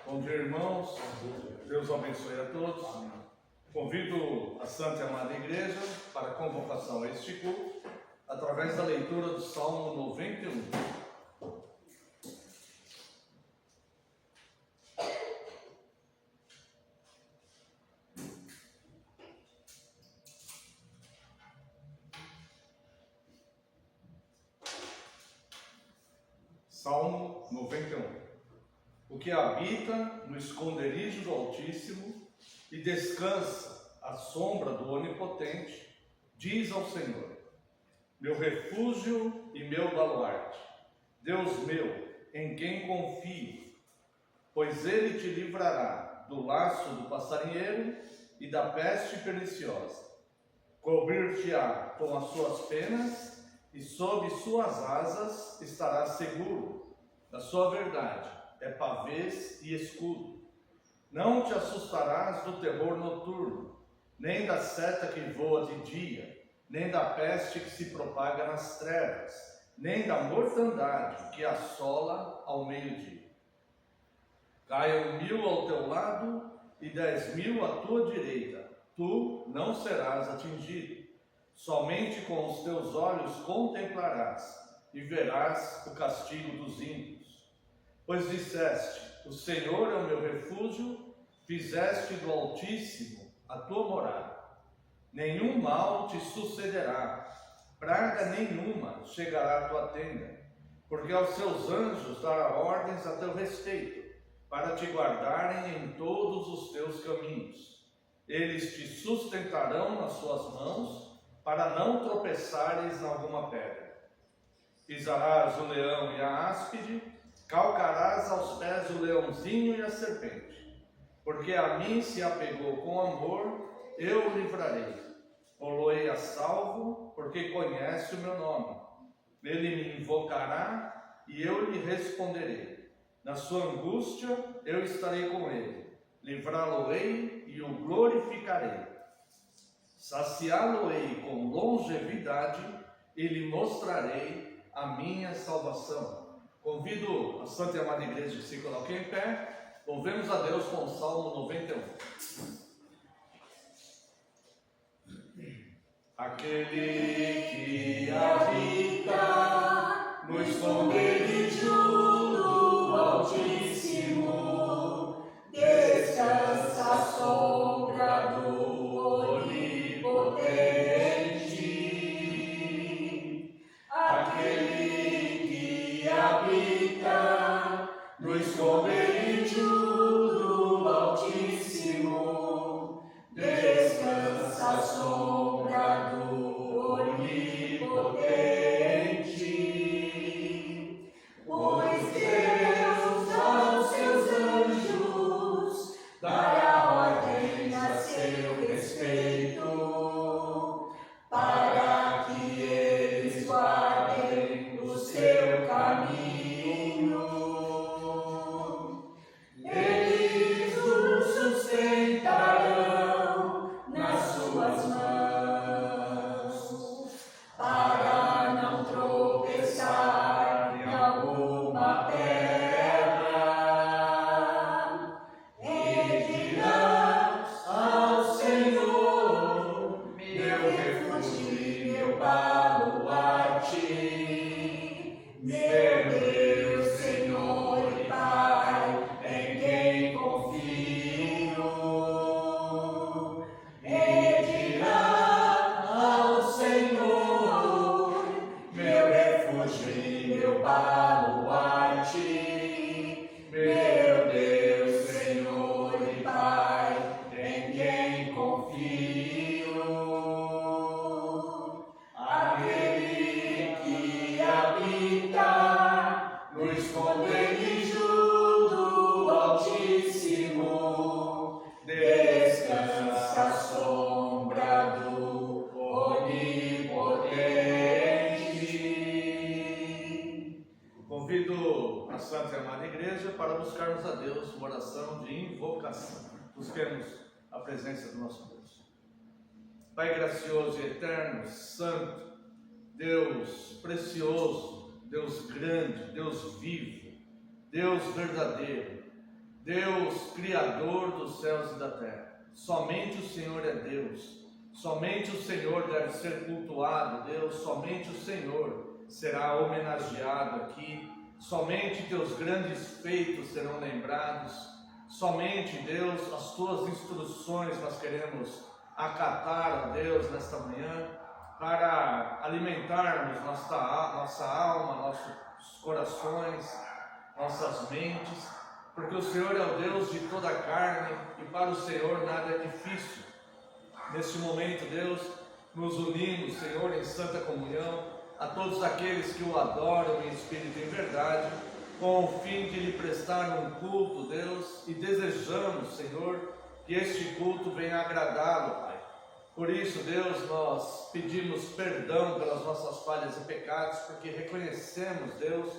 Bom dia, irmãos. Deus abençoe a todos. Convido a Santa e Amada Igreja para a convocação a este culto através da leitura do Salmo 91. Salmo 91. O que habita no esconderijo do Altíssimo e descansa à sombra do Onipotente, diz ao Senhor: meu refúgio e meu baluarte, Deus meu, em quem confio, pois ele te livrará do laço do passarinheiro e da peste perniciosa. Cobrir-te-á com as suas penas e sob suas asas estarás seguro. Da sua verdade é pavês e escudo. Não te assustarás do terror noturno, nem da seta que voa de dia, nem da peste que se propaga nas trevas, nem da mortandade que assola ao meio-dia. Caiam 1000 ao teu lado e 10.000 à tua direita, tu não serás atingido. Somente com os teus olhos contemplarás e verás o castigo dos ímpios. Pois disseste: o Senhor é o meu refúgio, fizeste do Altíssimo a tua morada. Nenhum mal te sucederá, praga nenhuma chegará à tua tenda, porque aos seus anjos dará ordens a teu respeito, para te guardarem em todos os teus caminhos. Eles te sustentarão nas suas mãos, para não tropeçares em alguma pedra. Pisarás o leão e a áspide, calcarás aos pés o leãozinho e a serpente. Porque a mim se apegou com amor, eu o livrarei. Poloei a salvo, porque conhece o meu nome. Ele me invocará e eu lhe responderei. Na sua angústia eu estarei com ele. Livrá-lo-ei e o glorificarei. Saciá-lo-ei com longevidade e lhe mostrarei a minha salvação. Convido a Santa e Amada Igreja que se coloque em pé. Louvemos a Deus com o Salmo 91. Aquele que habita no esconderijo do Altíssimo, descansa à sombra do Onipotente. Aquele que habita no esconderijo do Altíssimo, descansa à sombra do Onipotente. Pois Deus aos seus anjos dará ordens a seu respeito, para que eles guardem o seu caminho. Eles o sustentarão nas suas mãos, para não tropeçar em alguma pedra. E dirás ao Senhor, meu refúgio e meu baluarte, meu Deus, Senhor e Pai, em quem confio. E dirá ao Senhor, meu refúgio e meu baluarte, meu Deus, Senhor e Pai, em quem confio. Aquele que habita no esconderijo do Altíssimo, descansa à sombra do Onipotente. Convido a Santa e Amada Igreja para buscarmos a Deus uma oração de invocação. Busquemos a presença do nosso Deus. Pai gracioso e eterno, santo, Deus precioso, Deus grande, Deus vivo, Deus verdadeiro, Deus Criador dos céus e da terra. Somente o Senhor é Deus. Somente o Senhor deve ser cultuado, Deus. Somente o Senhor será homenageado aqui. Somente teus grandes feitos serão lembrados. Somente, Deus, as tuas instruções nós queremos acatar, ó Deus, nesta manhã, para alimentarmos nossa alma, nossos corações, nossas mentes, porque o Senhor é o Deus de toda a carne e para o Senhor nada é difícil. Neste momento, Deus, nos unimos, Senhor, em santa comunhão, a todos aqueles que o adoram em espírito e em verdade, com o fim de lhe prestar um culto, Deus, e desejamos, Senhor, que este culto venha agradá-lo, Pai. Por isso, Deus, nós pedimos perdão pelas nossas falhas e pecados, porque reconhecemos, Deus,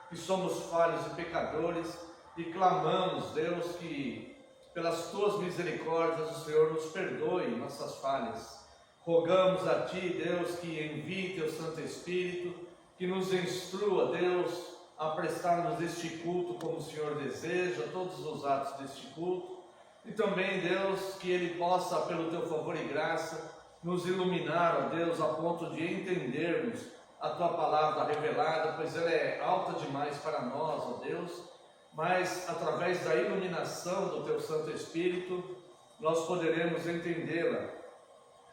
que somos falhos e pecadores, e clamamos, Deus, que pelas tuas misericórdias o Senhor nos perdoe nossas falhas. Rogamos a Ti, Deus, que envie Teu Santo Espírito, que nos instrua, Deus, a prestarmos este culto como o Senhor deseja, todos os atos deste culto. E também, Deus, que Ele possa, pelo Teu favor e graça, nos iluminar, ó Deus, a ponto de entendermos a Tua palavra revelada, pois ela é alta demais para nós, ó Deus, mas através da iluminação do Teu Santo Espírito, nós poderemos entendê-la.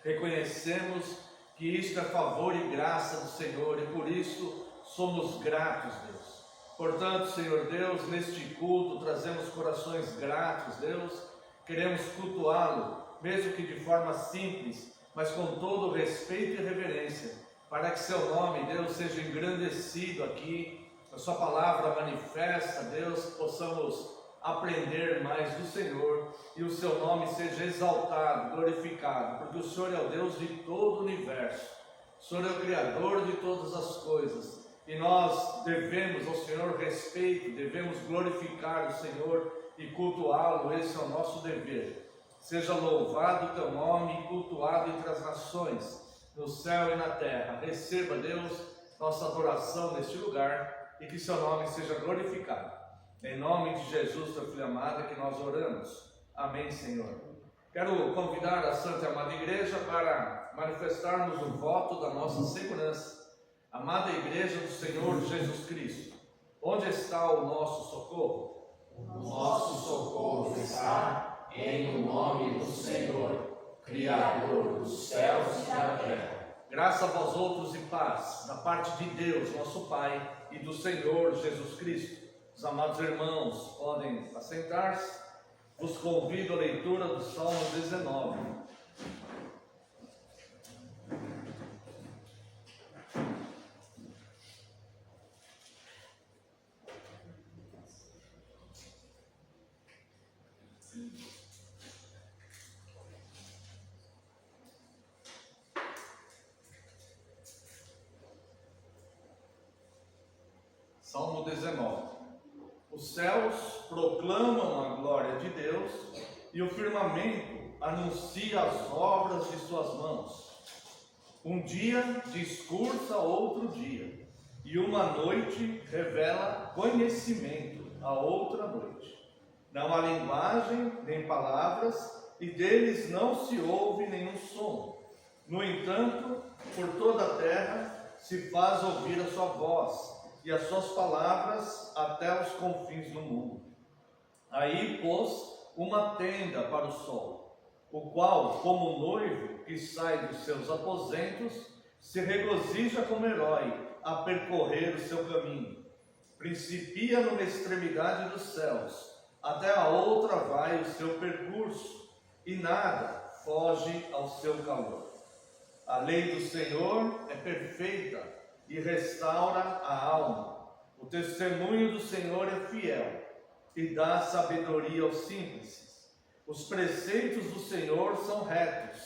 Reconhecemos que isto é favor e graça do Senhor e por isso somos gratos, Deus. Portanto, Senhor Deus, neste culto trazemos corações gratos, Deus. Queremos cultuá-lo, mesmo que de forma simples, mas com todo o respeito e reverência, para que Seu nome, Deus, seja engrandecido aqui, a Sua palavra manifesta, Deus, possamos aprender mais do Senhor e o Seu nome seja exaltado, glorificado, porque o Senhor é o Deus de todo o universo, o Senhor é o Criador de todas as coisas e nós devemos ao Senhor respeito, devemos glorificar o Senhor e cultuá-lo, esse é o nosso dever. Seja louvado o Teu nome e cultuado entre as nações, no céu e na terra. Receba, Deus, nossa adoração neste lugar e que Seu nome seja glorificado. Em nome de Jesus, Teu Filho amado, é que nós oramos. Amém, Senhor. Quero convidar a Santa e Amada Igreja para manifestarmos o voto da nossa segurança. Amada Igreja do Senhor Jesus Cristo, onde está o nosso socorro? O nosso socorro está em o nome do Senhor, Criador dos céus e da terra. Graça a vós outros e paz, da parte de Deus, nosso Pai, e do Senhor Jesus Cristo. Os amados irmãos podem assentar-se. Vos convido à leitura do Salmo 19. Salmo 19. Os céus proclamam a glória de Deus e o firmamento anuncia as obras de suas mãos. Um dia discursa outro dia, e uma noite revela conhecimento a outra noite. Não há linguagem nem palavras, e deles não se ouve nenhum som. No entanto, por toda a terra se faz ouvir a sua voz, e as suas palavras até os confins do mundo. Aí pôs uma tenda para o sol, o qual, como noivo que sai dos seus aposentos, se regozija como herói a percorrer o seu caminho. Principia numa extremidade dos céus, até a outra vai o seu percurso, e nada foge ao seu calor. A lei do Senhor é perfeita e restaura a alma. O testemunho do Senhor é fiel e dá sabedoria aos simples. Os preceitos do Senhor são retos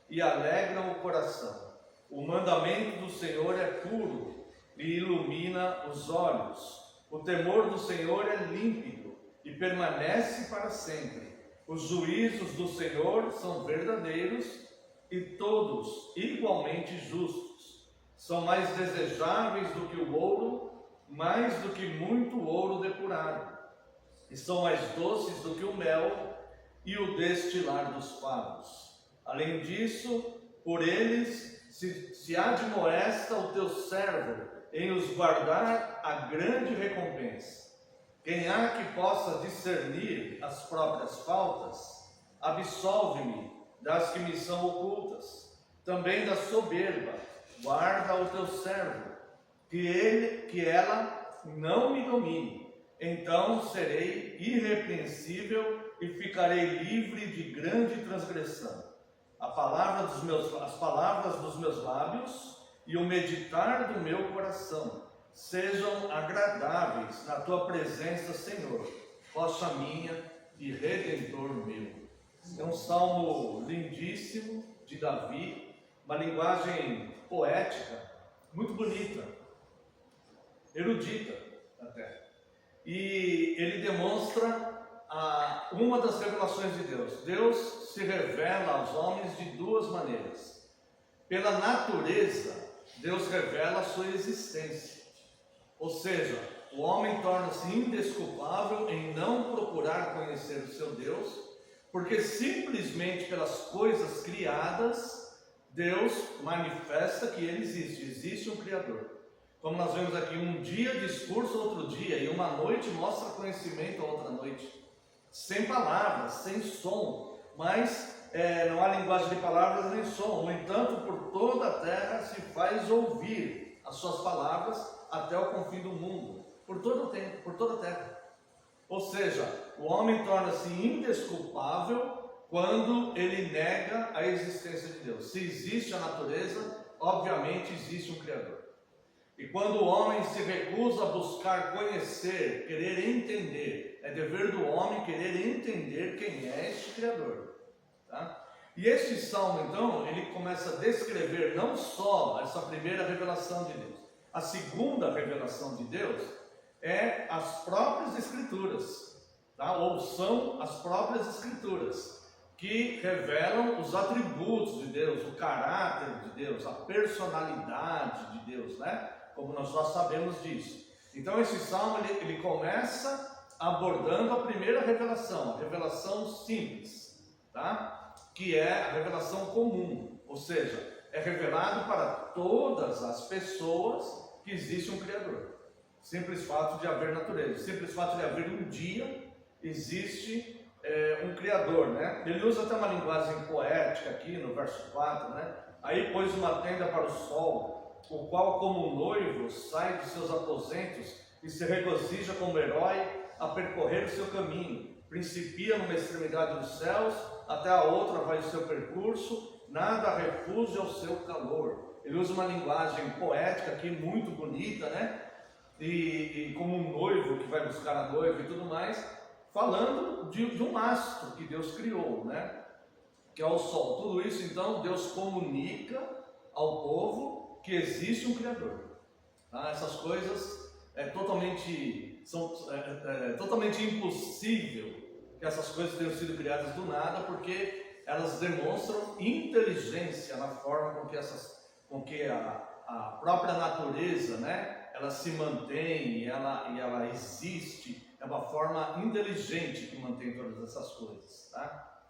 e alegram o coração. O mandamento do Senhor é puro e ilumina os olhos. O temor do Senhor é límpido e permanece para sempre. Os juízos do Senhor são verdadeiros e todos igualmente justos. São mais desejáveis do que o ouro, mais do que muito ouro depurado. e são mais doces do que o mel e o destilar dos favos. Além disso, por eles se admoesta o teu servo em os guardar a grande recompensa. Quem há que possa discernir as próprias faltas, absolve-me das que me são ocultas. Também da soberba, guarda o teu servo, que ela não me domine. Então serei irrepreensível e ficarei livre de grande transgressão. As palavras dos meus lábios e o meditar do meu coração sejam agradáveis na tua presença, Senhor, rocha minha e redentor meu. É um salmo lindíssimo de Davi, uma linguagem poética, muito bonita, erudita até. E ele demonstra uma das revelações de Deus. Deus se revela aos homens de duas maneiras. Pela natureza, Deus revela a sua existência. Ou seja, o homem torna-se indesculpável em não procurar conhecer o seu Deus, porque simplesmente pelas coisas criadas, Deus manifesta que ele existe um Criador. Como nós vemos aqui, um dia discurso outro dia, e uma noite mostra conhecimento outra noite. Sem palavras, sem som, mas não há linguagem de palavras nem som. No entanto, por toda a terra se faz ouvir as suas palavras até o confim do mundo, por todo o tempo, por toda a terra. Ou seja, o homem torna-se indesculpável quando ele nega a existência de Deus. Se existe a natureza, obviamente existe um Criador. E quando o homem se recusa a buscar conhecer, querer entender, é dever do homem querer entender quem é este Criador. Tá? E este salmo, então, ele começa a descrever não só essa primeira revelação de Deus. A segunda revelação de Deus é as próprias Escrituras, tá? Ou são as próprias Escrituras, que revelam os atributos de Deus, o caráter de Deus, a personalidade de Deus, né? Como nós já sabemos disso. Então esse salmo ele começa abordando a primeira revelação, a revelação simples, tá? Que é a revelação comum, ou seja, é revelado para todas as pessoas que existe um Criador. Simples fato de haver natureza, simples fato de haver um dia, existe um Criador, né? Ele usa até uma linguagem poética aqui no verso 4, né? Aí pôs uma tenda para o sol, o qual como um noivo sai de seus aposentos e se regozija como herói a percorrer o seu caminho. Principia numa extremidade dos céus, até a outra vai o seu percurso, nada refuge ao seu calor. Ele usa uma linguagem poética aqui muito bonita, né? E como um noivo que vai buscar a noiva e tudo mais, falando de um astro que Deus criou, né? Que é o sol. Tudo isso então Deus comunica ao povo que existe um Criador. Tá? Essas coisas é totalmente impossível que essas coisas tenham sido criadas do nada, porque elas demonstram inteligência na forma com que a própria natureza, né, ela se mantém e ela existe. É uma forma inteligente que mantém todas essas coisas. Tá?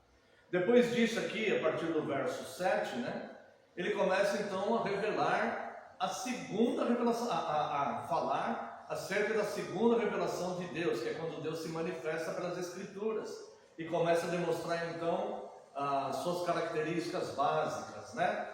Depois disso aqui, a partir do verso 7, né, ele começa então a revelar a segunda revelação, a falar acerca da segunda revelação de Deus, que é quando Deus se manifesta pelas Escrituras e começa a demonstrar então as suas características básicas, né?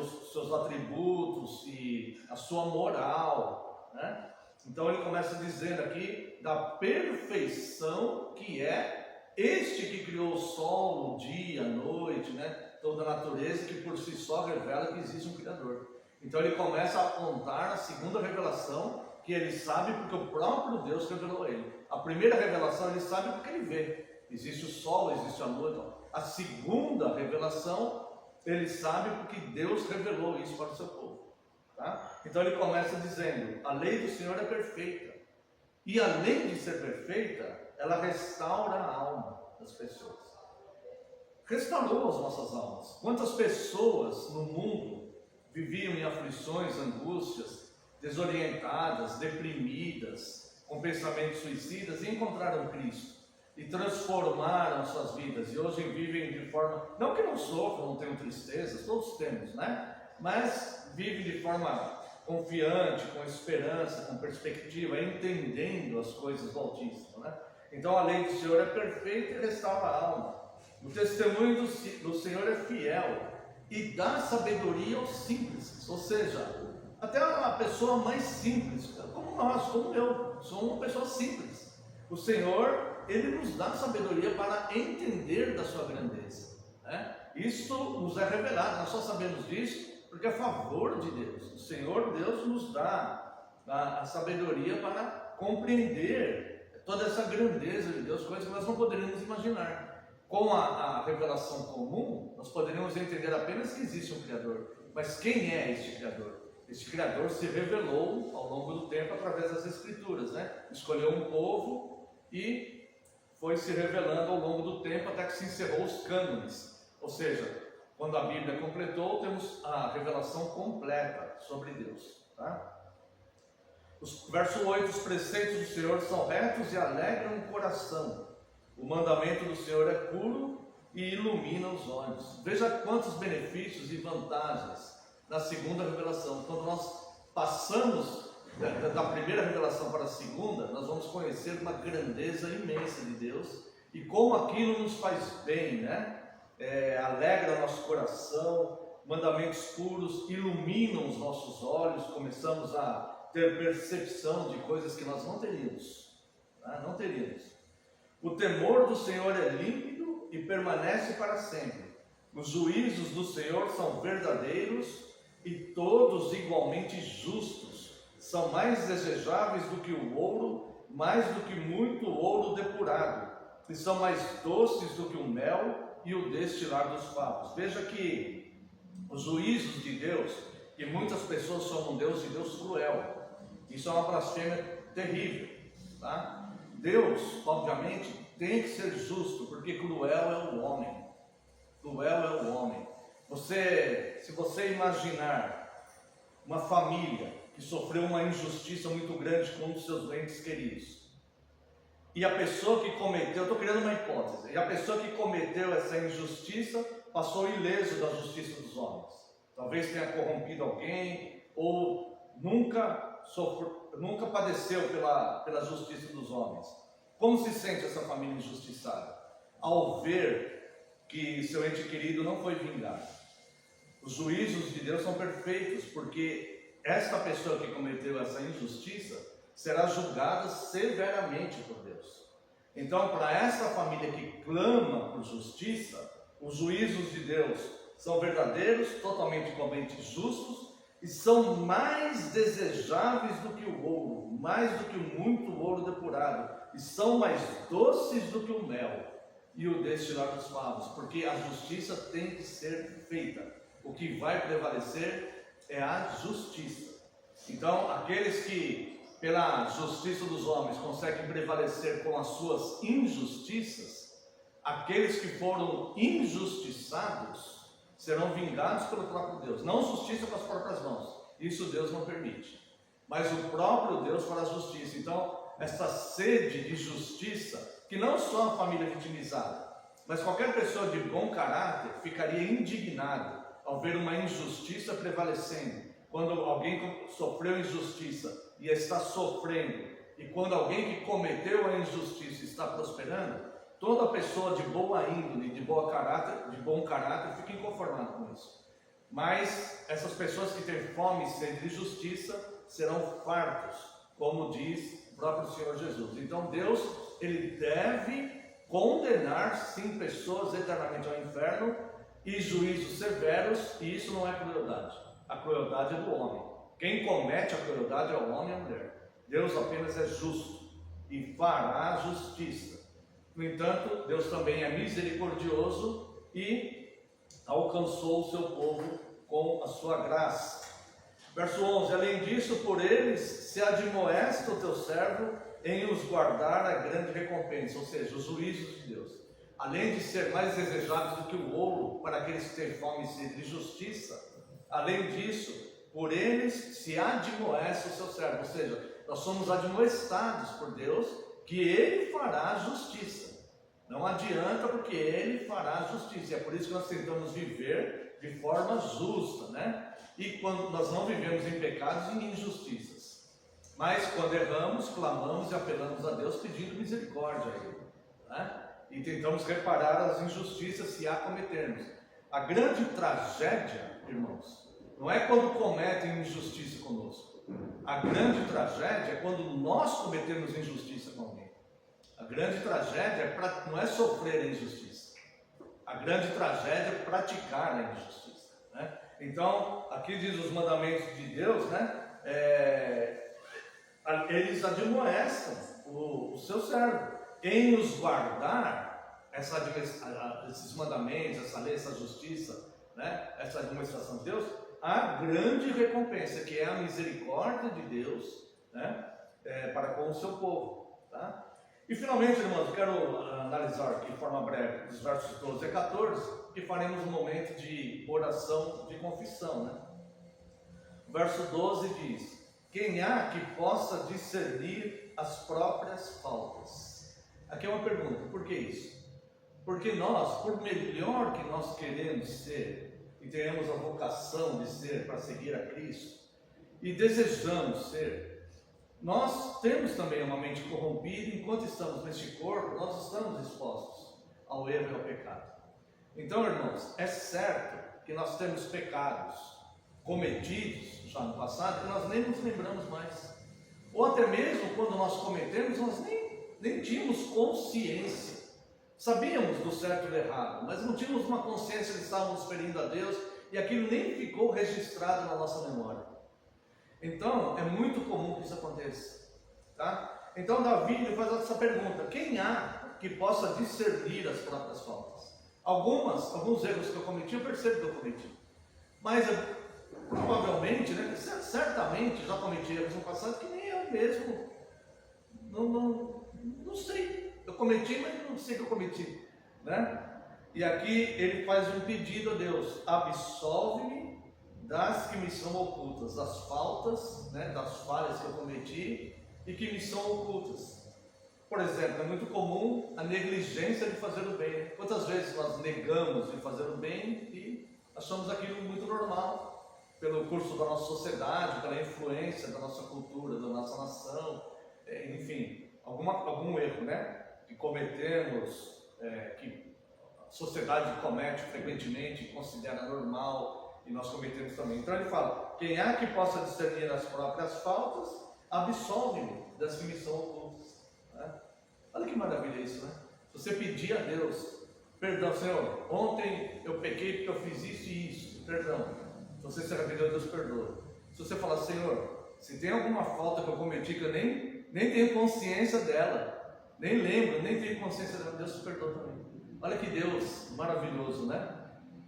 Os seus atributos e a sua moral, né? Então ele começa dizendo aqui da perfeição que é este que criou o sol, o dia, a noite, né? Toda a natureza, que por si só revela que existe um Criador. Então ele começa a apontar a segunda revelação, que ele sabe porque o próprio Deus revelou a ele. A primeira revelação ele sabe porque ele vê. Existe o sol, existe a lua. Então. A segunda revelação ele sabe porque Deus revelou isso para o seu povo. Tá? Então ele começa dizendo, a lei do Senhor é perfeita. E além de ser perfeita, ela restaura a alma das pessoas. Restaurou as nossas almas. Quantas pessoas no mundo viviam em aflições, angústias, desorientadas, deprimidas, com pensamentos suicidas, e encontraram Cristo e transformaram suas vidas, e hoje vivem de forma, não que não sofram, não tenham tristezas, todos temos, né? Mas vivem de forma confiante, com esperança, com perspectiva, entendendo as coisas do Altíssimo, né? Então a lei do Senhor é perfeita e restaura a alma. O testemunho do Senhor é fiel e dá sabedoria aos simples, ou seja, até a pessoa mais simples, como nós, como eu, sou uma pessoa simples. O Senhor, Ele nos dá sabedoria para entender da sua grandeza, né? Isto nos é revelado, nós só sabemos disso porque é a favor de Deus. O Senhor Deus nos dá a sabedoria para compreender toda essa grandeza de Deus, coisas que nós não poderíamos imaginar. Com a revelação comum, nós poderíamos entender apenas que existe um Criador. Mas quem é este Criador? Este Criador se revelou ao longo do tempo através das Escrituras, né? Escolheu um povo e foi se revelando ao longo do tempo até que se encerrou os cânones. Ou seja, quando a Bíblia completou, temos a revelação completa sobre Deus, tá? Verso 8, os preceitos do Senhor são retos e alegram o coração. O mandamento do Senhor é puro e ilumina os olhos. Veja quantos benefícios e vantagens na segunda revelação. Quando nós passamos da primeira revelação para a segunda, nós vamos conhecer uma grandeza imensa de Deus e como aquilo nos faz bem, né? Alegra nosso coração, mandamentos puros iluminam os nossos olhos, começamos a ter percepção de coisas que nós não teríamos, né? Não teríamos. O temor do Senhor é límpido e permanece para sempre. Os juízos do Senhor são verdadeiros e todos igualmente justos. São mais desejáveis do que o ouro, mais do que muito ouro depurado, e são mais doces do que o mel e o destilar dos favos. Veja que os juízos de Deus, que muitas pessoas chamam Deus de Deus cruel, isso é uma blasfêmia terrível, tá? Deus, obviamente, tem que ser justo, porque cruel é o homem. Cruel é o homem. Se você imaginar uma família que sofreu uma injustiça muito grande com um dos seus entes queridos, e a pessoa que cometeu, estou criando uma hipótese, e a pessoa que cometeu essa injustiça passou ileso da justiça dos homens. Talvez tenha corrompido alguém, ou nunca padeceu pela justiça dos homens. Como se sente essa família injustiçada? Ao ver que seu ente querido não foi vingado. Os juízos de Deus são perfeitos, porque esta pessoa que cometeu essa injustiça será julgada severamente por Deus. Então, para essa família que clama por justiça, os juízos de Deus são verdadeiros, totalmente igualmente justos, e são mais desejáveis do que o ouro, mais do que muito ouro depurado, e são mais doces do que o mel e o destilar dos favos, porque a justiça tem que ser feita. O que vai prevalecer é a justiça. Então, aqueles que pela justiça dos homens conseguem prevalecer com as suas injustiças, aqueles que foram injustiçados serão vingados pelo próprio Deus. Não justiça com as próprias mãos, isso Deus não permite, mas o próprio Deus fará justiça. Então, essa sede de justiça, que não só a família vitimizada, mas qualquer pessoa de bom caráter ficaria indignado ao ver uma injustiça prevalecendo. Quando alguém sofreu injustiça e está sofrendo, e quando alguém que cometeu a injustiça está prosperando, toda pessoa de boa índole, de bom caráter fica inconformada com isso. Mas essas pessoas que têm fome e sede de justiça serão fartos, como diz o próprio Senhor Jesus. Então Deus, Ele deve condenar sim pessoas eternamente ao inferno e juízos severos, e isso não é crueldade. A crueldade é do homem. Quem comete a crueldade é o homem e a mulher. Deus apenas é justo e fará justiça. No entanto, Deus também é misericordioso e alcançou o seu povo com a sua graça. Verso 11, além disso, por eles se admoesta o teu servo em os guardar a grande recompensa, ou seja, os juízos de Deus. Além de ser mais desejáveis do que o ouro para aqueles que têm fome e sede de justiça, além disso, por eles se admoesta o seu servo, ou seja, nós somos admoestados por Deus que Ele fará justiça. Não adianta, porque Ele fará justiça. É por isso que nós tentamos viver de forma justa, né? E quando nós não vivemos em pecados e em injustiças. Mas quando erramos, clamamos e apelamos a Deus pedindo misericórdia a Ele, né? E tentamos reparar as injustiças se a cometermos. A grande tragédia, irmãos, não é quando cometem injustiça conosco. A grande tragédia é quando nós cometemos injustiça com alguém. A grande tragédia não é sofrer a injustiça. A grande tragédia é praticar a injustiça, né? Então, aqui diz os mandamentos de Deus, né? Eles admoestam o seu servo em nos guardar esses mandamentos, essa lei, essa justiça, né? Essa administração de Deus, a grande recompensa, que é a misericórdia de Deus, né? Para com o seu povo, tá? E finalmente, irmãos, eu quero analisar aqui de forma breve os versos 12 a 14, e faremos um momento de oração de confissão, né? O verso 12 diz: quem há que possa discernir as próprias faltas? Aqui é uma pergunta, por que isso? Porque nós, por melhor que nós queremos ser, e teremos a vocação de ser para seguir a Cristo, e desejamos ser, nós temos também uma mente corrompida. Enquanto estamos neste corpo, nós estamos expostos ao erro e ao pecado. Então, irmãos, é certo que nós temos pecados cometidos já no passado que nós nem nos lembramos mais, ou até mesmo quando nós cometemos, nós nem tínhamos consciência. Sabíamos do certo e do errado, mas não tínhamos uma consciência de estávamos ferindo a Deus, e aquilo nem ficou registrado na nossa memória. Então, é muito comum que isso aconteça, tá? Então, Davi faz essa pergunta: quem há que possa discernir as próprias faltas? Alguns erros que eu cometi, eu percebo que eu cometi, mas provavelmente, né, certamente já cometi erros no passado que nem eu mesmo não sei. Eu cometi, mas não sei que eu cometi, né? E aqui ele faz um pedido a Deus: absolve-me das que me são ocultas, das faltas, né, das falhas que eu cometi e que me são ocultas. Por exemplo, é muito comum a negligência de fazer o bem. Quantas vezes nós negamos de fazer o bem e achamos aquilo muito normal, pelo curso da nossa sociedade, pela influência da nossa cultura, da nossa nação, enfim, algum erro, né, que cometemos, que a sociedade comete frequentemente, considera normal, e nós cometemos também. Então ele fala: quem há que possa discernir as próprias faltas, absolve-me das que me são ocultas, né? Olha que maravilha isso, né? Você pedir a Deus perdão: Senhor, ontem eu pequei porque eu fiz isso e isso, perdão. Se você se arrependeu, Deus perdoa. Se você falar: Senhor, se tem alguma falta que eu cometi que eu nem tenho consciência dela, nem lembro, nem tenho consciência dela, Deus te perdoa também. Olha que Deus maravilhoso, né?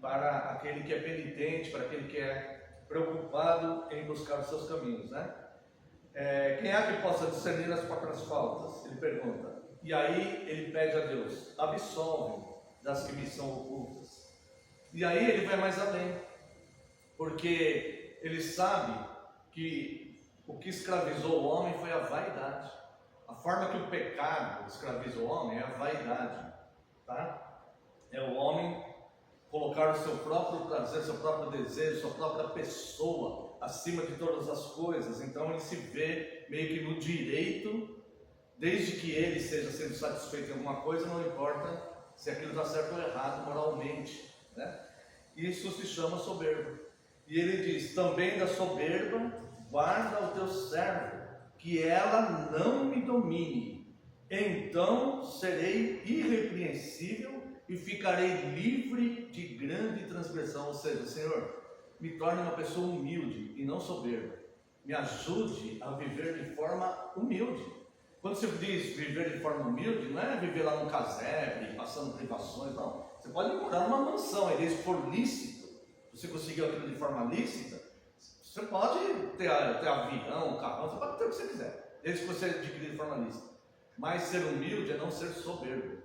Para aquele que é penitente, para aquele que é preocupado em buscar os seus caminhos, né? Quem há que possa discernir as próprias faltas? Ele pergunta. E aí ele pede a Deus: absolve-me das que me são ocultas. E aí ele vai mais além, porque ele sabe que o que escravizou o homem foi a vaidade. A forma que o pecado escravizou o homem é a vaidade, tá? É o homem colocar o seu próprio prazer, seu próprio desejo, sua própria pessoa acima de todas as coisas. Então ele se vê meio que no direito, desde que ele esteja sendo satisfeito em alguma coisa, não importa se aquilo está certo ou errado moralmente, né? Isso se chama soberba. E ele diz: também da soberba guarda o teu servo, que ela não me domine, então serei irrepreensível e ficarei livre de grande transgressão. Ou seja, Senhor, me torne uma pessoa humilde e não soberba. Me ajude a viver de forma humilde. Quando você diz viver de forma humilde, não é viver lá no casebre, passando privações, não. Você pode morar numa mansão, e desde for lícito, se você conseguir aquilo de forma lícita, você pode ter avião, carrão, você pode ter o que você quiser, desde que você adquirir de forma lícita. Mas ser humilde é não ser soberbo.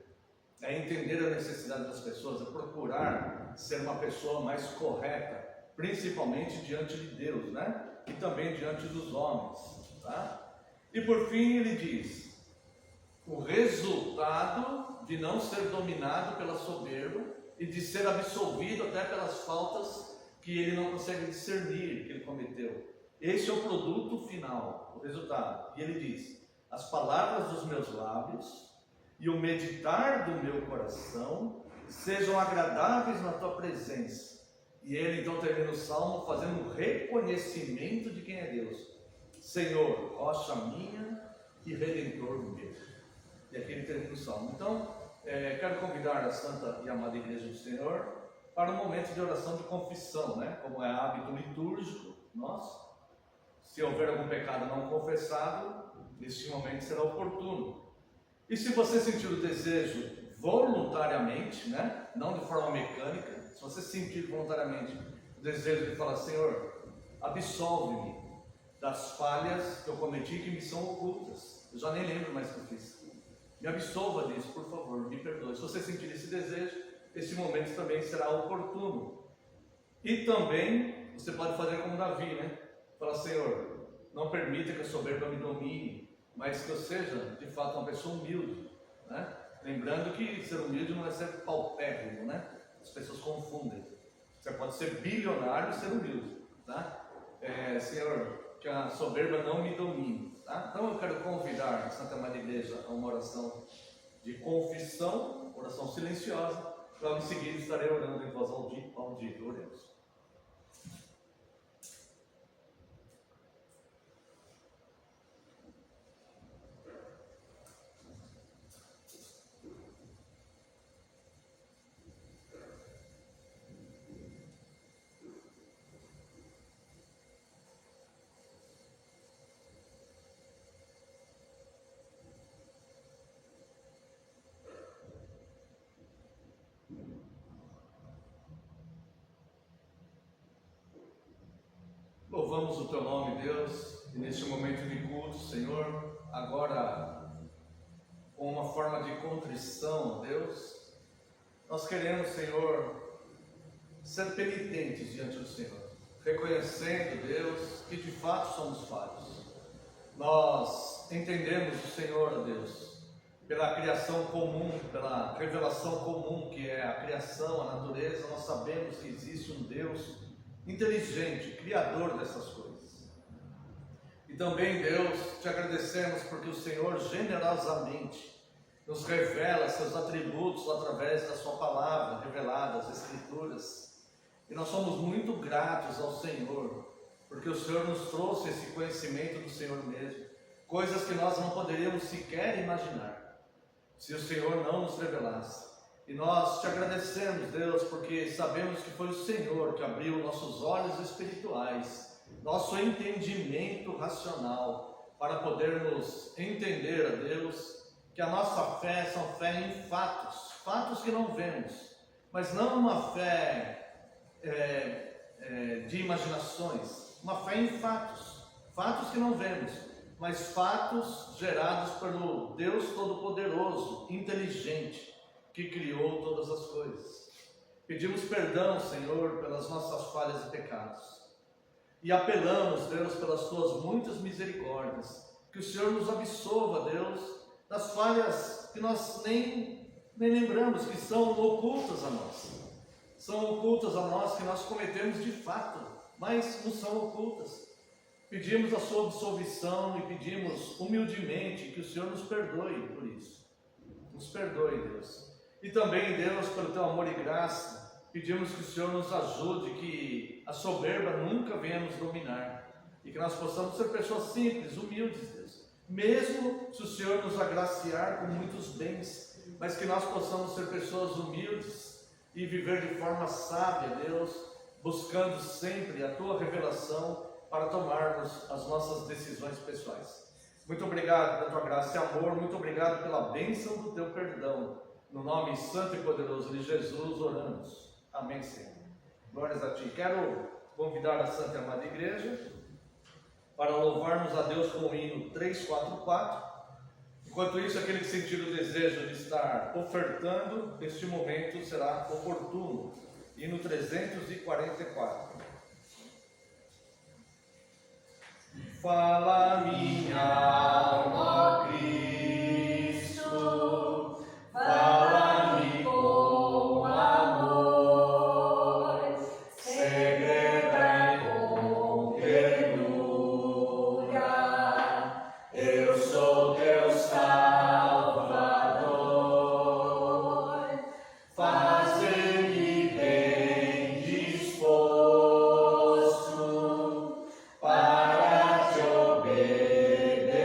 É entender a necessidade das pessoas, é procurar ser uma pessoa mais correta, principalmente diante de Deus, né? E também diante dos homens, tá? E por fim ele diz, o resultado de não ser dominado pela soberba e de ser absolvido até pelas faltas que ele não consegue discernir que ele cometeu. Esse é o produto final, o resultado. E ele diz, as palavras dos meus lábios e o meditar do meu coração sejam agradáveis na tua presença. E ele então termina o salmo fazendo um reconhecimento de quem é Deus. Senhor, rocha minha e redentor meu. E aqui ele termina o salmo. Então, quero convidar a Santa e Amada Igreja do Senhor para um momento de oração de confissão, né? Como é hábito litúrgico nosso. Se houver algum pecado não confessado, neste momento será oportuno. E se você sentir o desejo voluntariamente, né? Não de forma mecânica, se você sentir voluntariamente o desejo de falar, Senhor, absolve-me das falhas que eu cometi que me são ocultas. Eu já nem lembro mais o que eu fiz. Me absolva disso, por favor, me perdoe. Se você sentir esse desejo, esse momento também será oportuno. E também, você pode fazer como Davi, né? Falar, Senhor, não permita que a soberba me domine, mas que eu seja, de fato, uma pessoa humilde, né? Lembrando que ser humilde não é ser paupérrimo, né? As pessoas confundem. Você pode ser bilionário e ser humilde, tá? Senhor, que a soberba não me domine, tá? Então eu quero convidar a Santa Maria Igreja a uma oração de confissão, oração silenciosa. Logo em seguida estarei orando em voz audível. Oremos. Louvamos o Teu nome, Deus, e neste momento de culto, Senhor, agora com uma forma de contrição, Deus, nós queremos, Senhor, ser penitentes diante do Senhor, reconhecendo, Deus, que de fato somos falhos. Nós entendemos o Senhor, Deus, pela criação comum, pela revelação comum que é a criação, a natureza. Nós sabemos que existe um Deus inteligente, criador dessas coisas. E também, Deus, te agradecemos porque o Senhor generosamente nos revela seus atributos através da sua palavra revelada, as Escrituras. E nós somos muito gratos ao Senhor, porque o Senhor nos trouxe esse conhecimento do Senhor mesmo, coisas que nós não poderíamos sequer imaginar, se o Senhor não nos revelasse. E nós te agradecemos, Deus, porque sabemos que foi o Senhor que abriu nossos olhos espirituais, nosso entendimento racional, para podermos entender, a Deus, que a nossa fé são fé em fatos, fatos que não vemos, mas não uma fé de imaginações, uma fé em fatos, fatos que não vemos, mas fatos gerados pelo Deus Todo-Poderoso, inteligente, que criou todas as coisas. Pedimos perdão, Senhor, pelas nossas falhas e pecados. E apelamos, Deus, pelas Tuas muitas misericórdias, que o Senhor nos absolva, Deus, das falhas que nós nem lembramos, que são ocultas a nós. São ocultas a nós, que nós cometemos de fato, mas não são ocultas. Pedimos a Sua absolvição e pedimos humildemente que o Senhor nos perdoe por isso. Nos perdoe, Deus. E também, Deus, pelo Teu amor e graça, pedimos que o Senhor nos ajude, que a soberba nunca venha nos dominar, e que nós possamos ser pessoas simples, humildes, Deus, mesmo se o Senhor nos agraciar com muitos bens, mas que nós possamos ser pessoas humildes e viver de forma sábia, Deus, buscando sempre a Tua revelação para tomarmos as nossas decisões pessoais. Muito obrigado pela Tua graça e amor, muito obrigado pela bênção do Teu perdão. No nome santo e poderoso de Jesus oramos. Amém, Senhor. Glórias a Ti. Quero convidar a Santa e Amada Igreja para louvarmos a Deus com o hino 344. Enquanto isso, aquele que sentir o desejo de estar ofertando, neste momento será oportuno. Hino 344. Fala minha alma, ó Cristo, fala-me com amor, segreda com ternura, eu sou teu Salvador, faze-me bem disposto para te obedecer.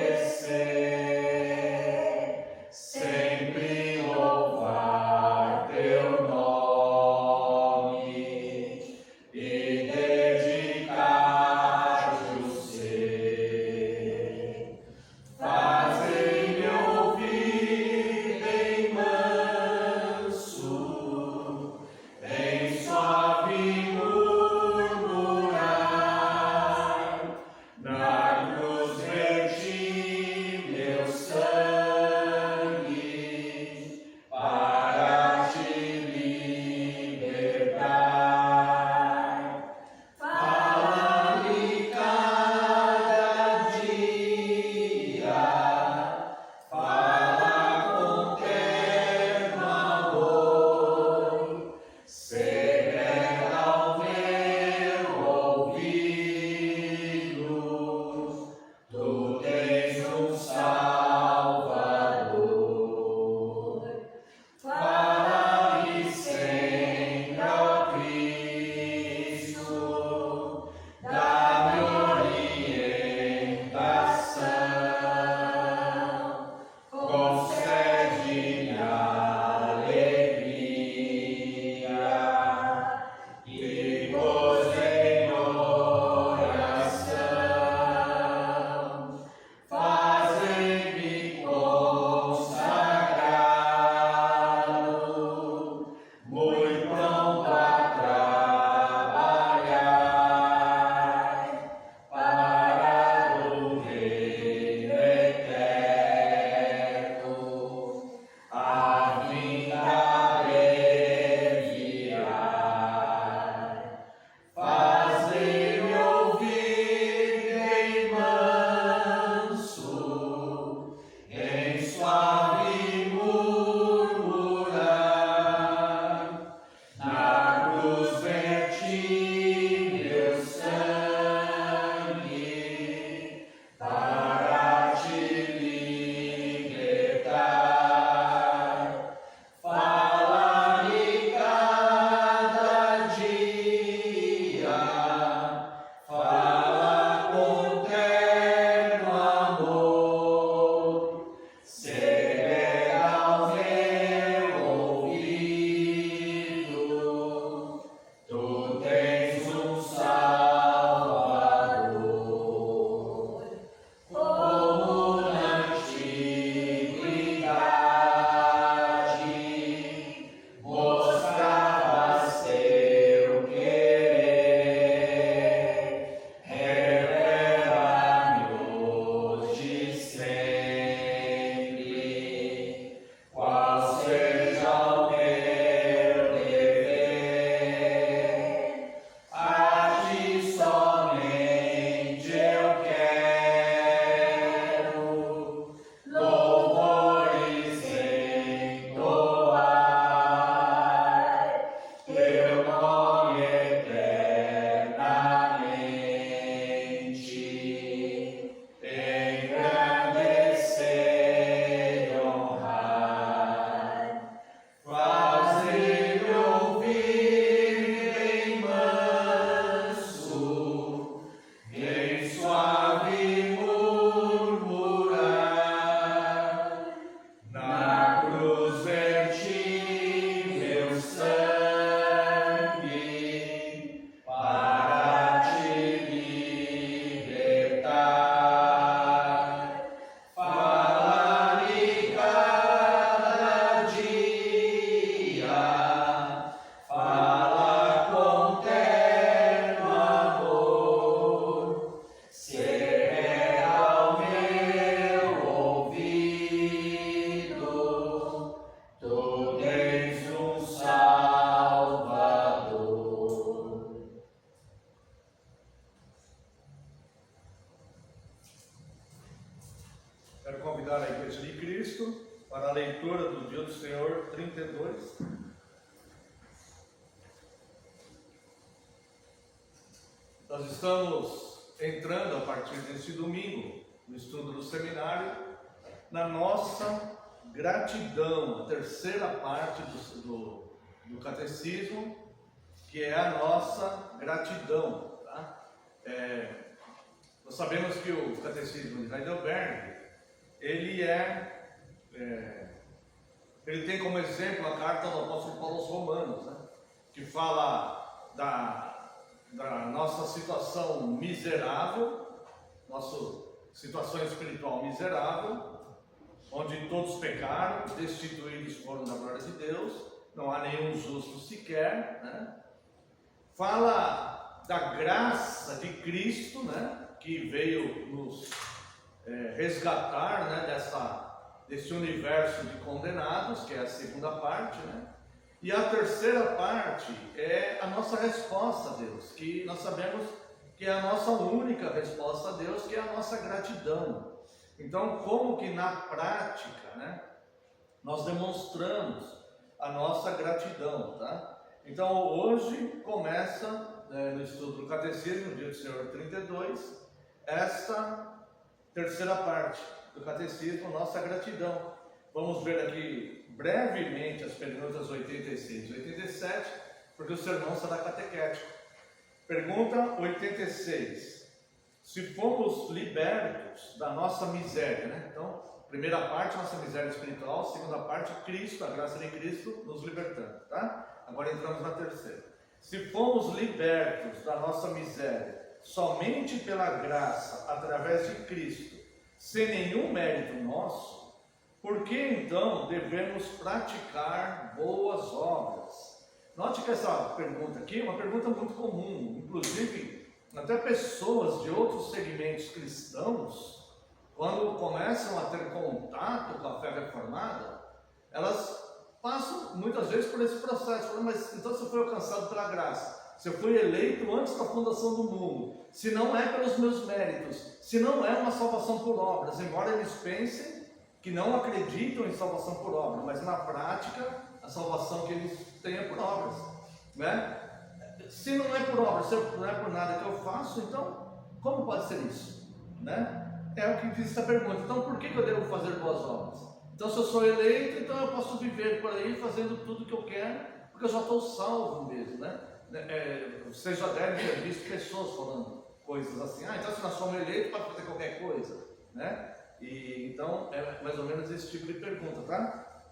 leitura do Dia do Senhor 32. Nós estamos entrando a partir deste domingo, no estudo do seminário, na nossa gratidão, a terceira parte do catecismo, que é a nossa gratidão. Tá? Nós sabemos que o catecismo de Heidelberg, ele tem como exemplo a carta do apóstolo Paulo aos Romanos, né? Que fala da nossa situação miserável, nossa situação espiritual miserável, onde todos pecaram, destituídos foram da glória de Deus, não há nenhum justo sequer, né? Fala da graça de Cristo, né? Que veio nos resgatar, né? Desse universo de condenados, que é a segunda parte, né? E a terceira parte é a nossa resposta a Deus, que nós sabemos que é a nossa única resposta a Deus, que é a nossa gratidão. Então, como que na prática, né, nós demonstramos a nossa gratidão, tá? Então, hoje começa, no estudo do Catecismo, Dia do Senhor 32, esta terceira parte do Catecismo, nossa gratidão. Vamos ver aqui brevemente as perguntas 86 e 87, porque o sermão será catequético. Pergunta 86. Se fomos libertos da nossa miséria, né? Então, primeira parte, nossa miséria espiritual. Segunda parte, Cristo, a graça de Cristo nos libertando, tá? Agora entramos na terceira. Se fomos libertos da nossa miséria somente pela graça, através de Cristo, sem nenhum mérito nosso, por que então devemos praticar boas obras? Note que essa pergunta aqui é uma pergunta muito comum, inclusive até pessoas de outros segmentos cristãos, quando começam a ter contato com a fé reformada, elas passam muitas vezes por esse processo. Mas então você foi alcançado pela graça, você foi eleito antes da fundação do mundo, se não é pelos meus méritos, se não é uma salvação por obras, embora eles pensem que não acreditam em salvação por obras, mas na prática a salvação que eles têm é por obras, né? Se não é por obras, se não é por nada que eu faço, então como pode ser isso, né? É o que diz essa pergunta. Então por que eu devo fazer boas obras? Então se eu sou eleito, então eu posso viver por aí fazendo tudo que eu quero, porque eu já estou salvo mesmo, né? Vocês já devem ter visto pessoas falando coisas assim, então se nós somos eleitos pode fazer qualquer coisa, né? E então é mais ou menos esse tipo de pergunta, tá?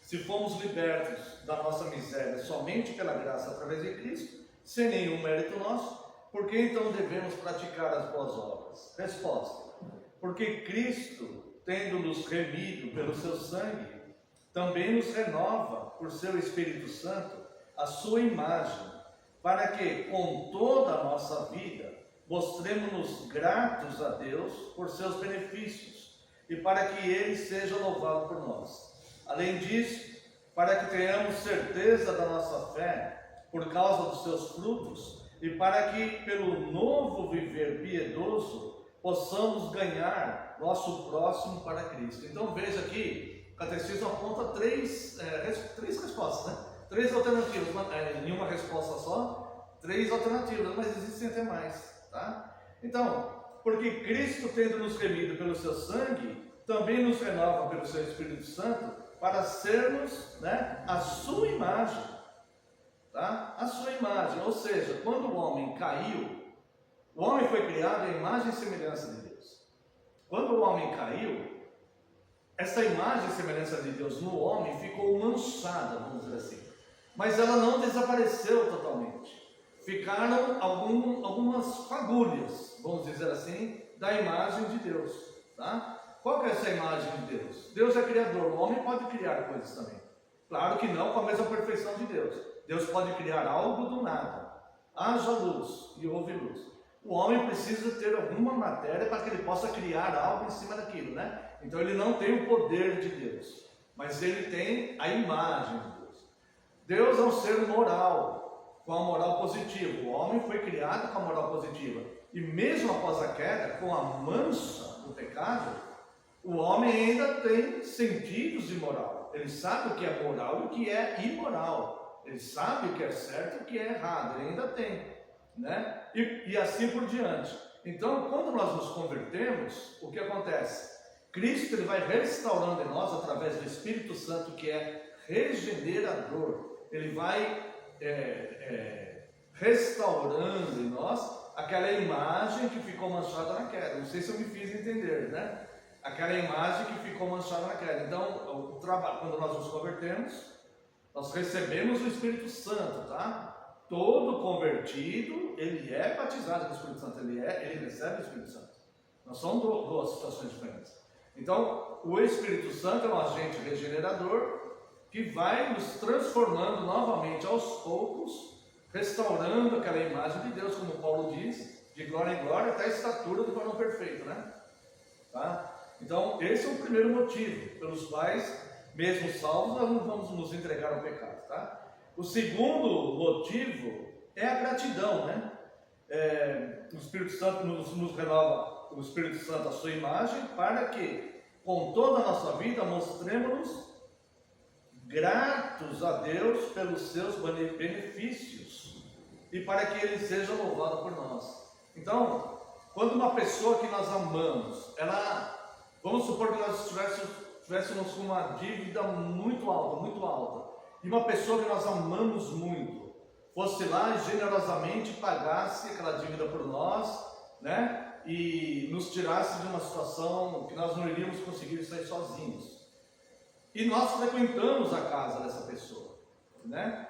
Se fomos libertos da nossa miséria somente pela graça através de Cristo, sem nenhum mérito nosso, por que então devemos praticar as boas obras? Resposta: porque Cristo, tendo nos remido pelo seu sangue, também nos renova por seu Espírito Santo a sua imagem, para que com toda a nossa vida mostremos-nos gratos a Deus por seus benefícios e para que Ele seja louvado por nós. Além disso, para que tenhamos certeza da nossa fé por causa dos seus frutos e para que pelo novo viver piedoso possamos ganhar nosso próximo para Cristo. Então veja aqui, o catecismo aponta três respostas, né? Três alternativas, nenhuma resposta só, três alternativas, mas existem até mais. Tá? Então, porque Cristo, tendo nos remido pelo seu sangue, também nos renova pelo seu Espírito Santo, para sermos, né, a sua imagem, tá? A sua imagem, ou seja, quando o homem caiu, o homem foi criado à imagem e semelhança de Deus. Quando o homem caiu, essa imagem e semelhança de Deus no homem ficou manchada, vamos dizer assim, mas ela não desapareceu totalmente. Ficaram algumas fagulhas, vamos dizer assim, da imagem de Deus, tá? Qual que é essa imagem de Deus? Deus é criador, o homem pode criar coisas também. Claro que não com a mesma perfeição de Deus. Deus pode criar algo do nada. Haja luz e houve luz. O homem precisa ter alguma matéria para que ele possa criar algo em cima daquilo, né? Então ele não tem o poder de Deus, mas ele tem a imagem de Deus. Deus é um ser moral, com a moral positiva. O homem foi criado com a moral positiva. E mesmo após a queda, com a mancha do pecado, o homem ainda tem sentidos de moral. Ele sabe o que é moral e o que é imoral. Ele sabe o que é certo e o que é errado. Ele ainda tem, né? E assim por diante. Então, quando nós nos convertemos, o que acontece? Cristo ele vai restaurando em nós, através do Espírito Santo, que é regenerador. Ele vai restaurando em nós aquela imagem que ficou manchada na queda. Não sei se eu me fiz entender, né? Aquela imagem que ficou manchada na queda. Então, o trabalho, quando nós nos convertemos, nós recebemos o Espírito Santo, tá? Todo convertido, ele é batizado com o Espírito Santo, ele recebe o Espírito Santo. Não são duas situações diferentes. Então, o Espírito Santo é um agente regenerador que vai nos transformando novamente aos poucos, restaurando aquela imagem de Deus, como Paulo diz, de glória em glória, até a estatura do varão perfeito, né? Tá? Então, esse é o primeiro motivo pelos quais, mesmo salvos, nós não vamos nos entregar ao pecado, tá? O segundo motivo é a gratidão, né? O Espírito Santo nos renova, o Espírito Santo, a sua imagem, para que, com toda a nossa vida, mostremos-nos gratos a Deus pelos seus benefícios e para que Ele seja louvado por nós. Então, quando uma pessoa que nós amamos, vamos supor que nós estivéssemos com uma dívida muito alta, e uma pessoa que nós amamos muito, fosse lá e generosamente pagasse aquela dívida por nós, né? E nos tirasse de uma situação que nós não iríamos conseguir sair sozinhos. E nós frequentamos a casa dessa pessoa, né?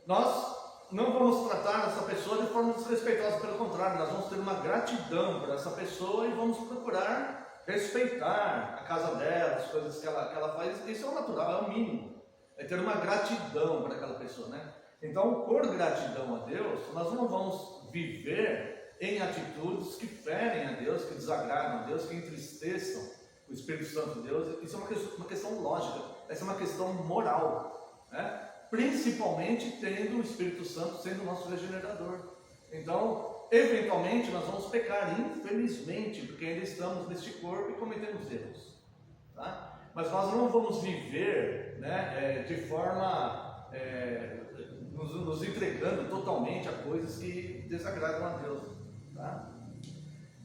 Nós não vamos tratar essa pessoa de forma desrespeitosa, pelo contrário, nós vamos ter uma gratidão por essa pessoa e vamos procurar respeitar a casa dela, as coisas que ela faz. Isso é o natural, é o mínimo. É ter uma gratidão para aquela pessoa, né? Então, por gratidão a Deus, nós não vamos viver em atitudes que ferem a Deus, que desagradam a Deus, que entristeçam o Espírito Santo de Deus. Isso é uma questão lógica, essa é uma questão moral, né? Principalmente tendo o Espírito Santo sendo o nosso regenerador. Então, eventualmente nós vamos pecar, infelizmente, porque ainda estamos neste corpo e cometemos erros, tá? Mas nós não vamos viver, né, de forma, nos entregando totalmente a coisas que desagradam a Deus, tá?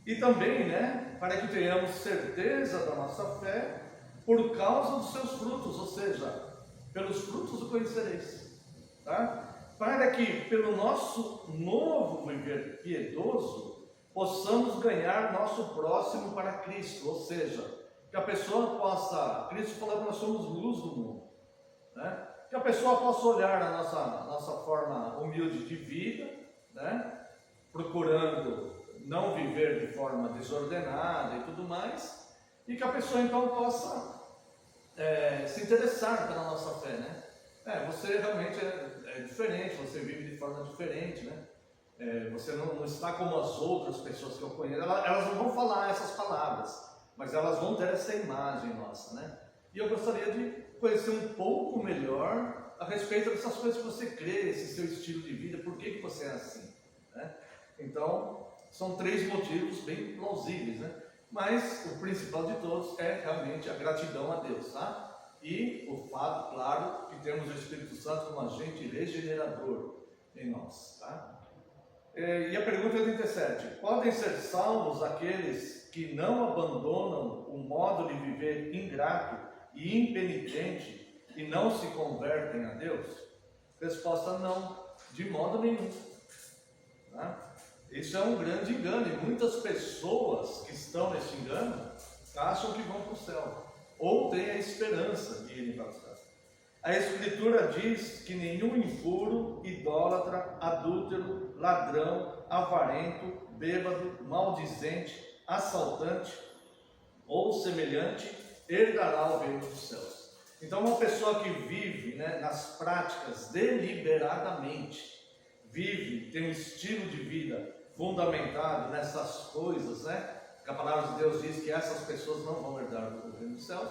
E também, né, para que tenhamos certeza da nossa fé por causa dos seus frutos, ou seja, pelos frutos o conhecereis, tá? Para que pelo nosso novo viver piedoso possamos ganhar nosso próximo para Cristo, ou seja, que a pessoa possa, Cristo falou que nós somos luz do mundo, né? Que a pessoa possa olhar a nossa forma humilde de vida, né? Procurando não viver de forma desordenada e tudo mais, e que a pessoa então possa se interessar pela nossa fé, né? Você realmente é diferente, você vive de forma diferente, né? Você não está como as outras pessoas que eu conheço, elas não vão falar essas palavras, mas elas vão ter essa imagem nossa, né? E eu gostaria de conhecer um pouco melhor a respeito dessas coisas que você crê, esse seu estilo de vida, por que você é assim, né? Então, são 3 motivos bem plausíveis, né? Mas o principal de todos é realmente a gratidão a Deus, tá? E o fato, claro, que temos o Espírito Santo como agente regenerador em nós, tá? E a pergunta 87, podem ser salvos aqueles que não abandonam o modo de viver ingrato e impenitente e não se convertem a Deus? Resposta: não, de modo nenhum, tá? Isso é um grande engano, e muitas pessoas que estão nesse engano acham que vão para o céu, ou têm a esperança de irem para o céu. A Escritura diz que nenhum impuro, idólatra, adúltero, ladrão, avarento, bêbado, maldizente, assaltante ou semelhante herdará o reino dos céus. Então, uma pessoa que vive, né, nas práticas deliberadamente, tem um estilo de vida fundamentado nessas coisas, né? Que a palavra de Deus diz que essas pessoas não vão herdar o reino dos céus,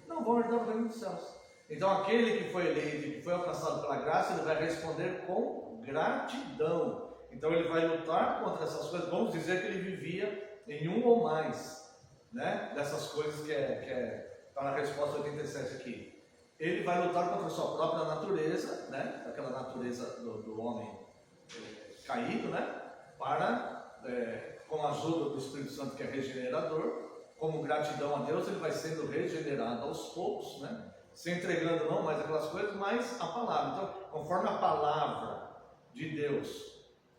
não vão herdar o reino dos céus. Então, aquele que foi eleito, que foi alcançado pela graça, ele vai responder com gratidão. Então, ele vai lutar contra essas coisas. Vamos dizer que ele vivia em um ou mais né? Dessas coisas que está na resposta 87 aqui. Ele vai lutar contra a sua própria natureza, né? Aquela natureza do homem caído, né? Para, com a ajuda do Espírito Santo, que é regenerador, como gratidão a Deus, ele vai sendo regenerado aos poucos, né? Se entregando não mais aquelas coisas, mas a palavra. Então, conforme a palavra de Deus,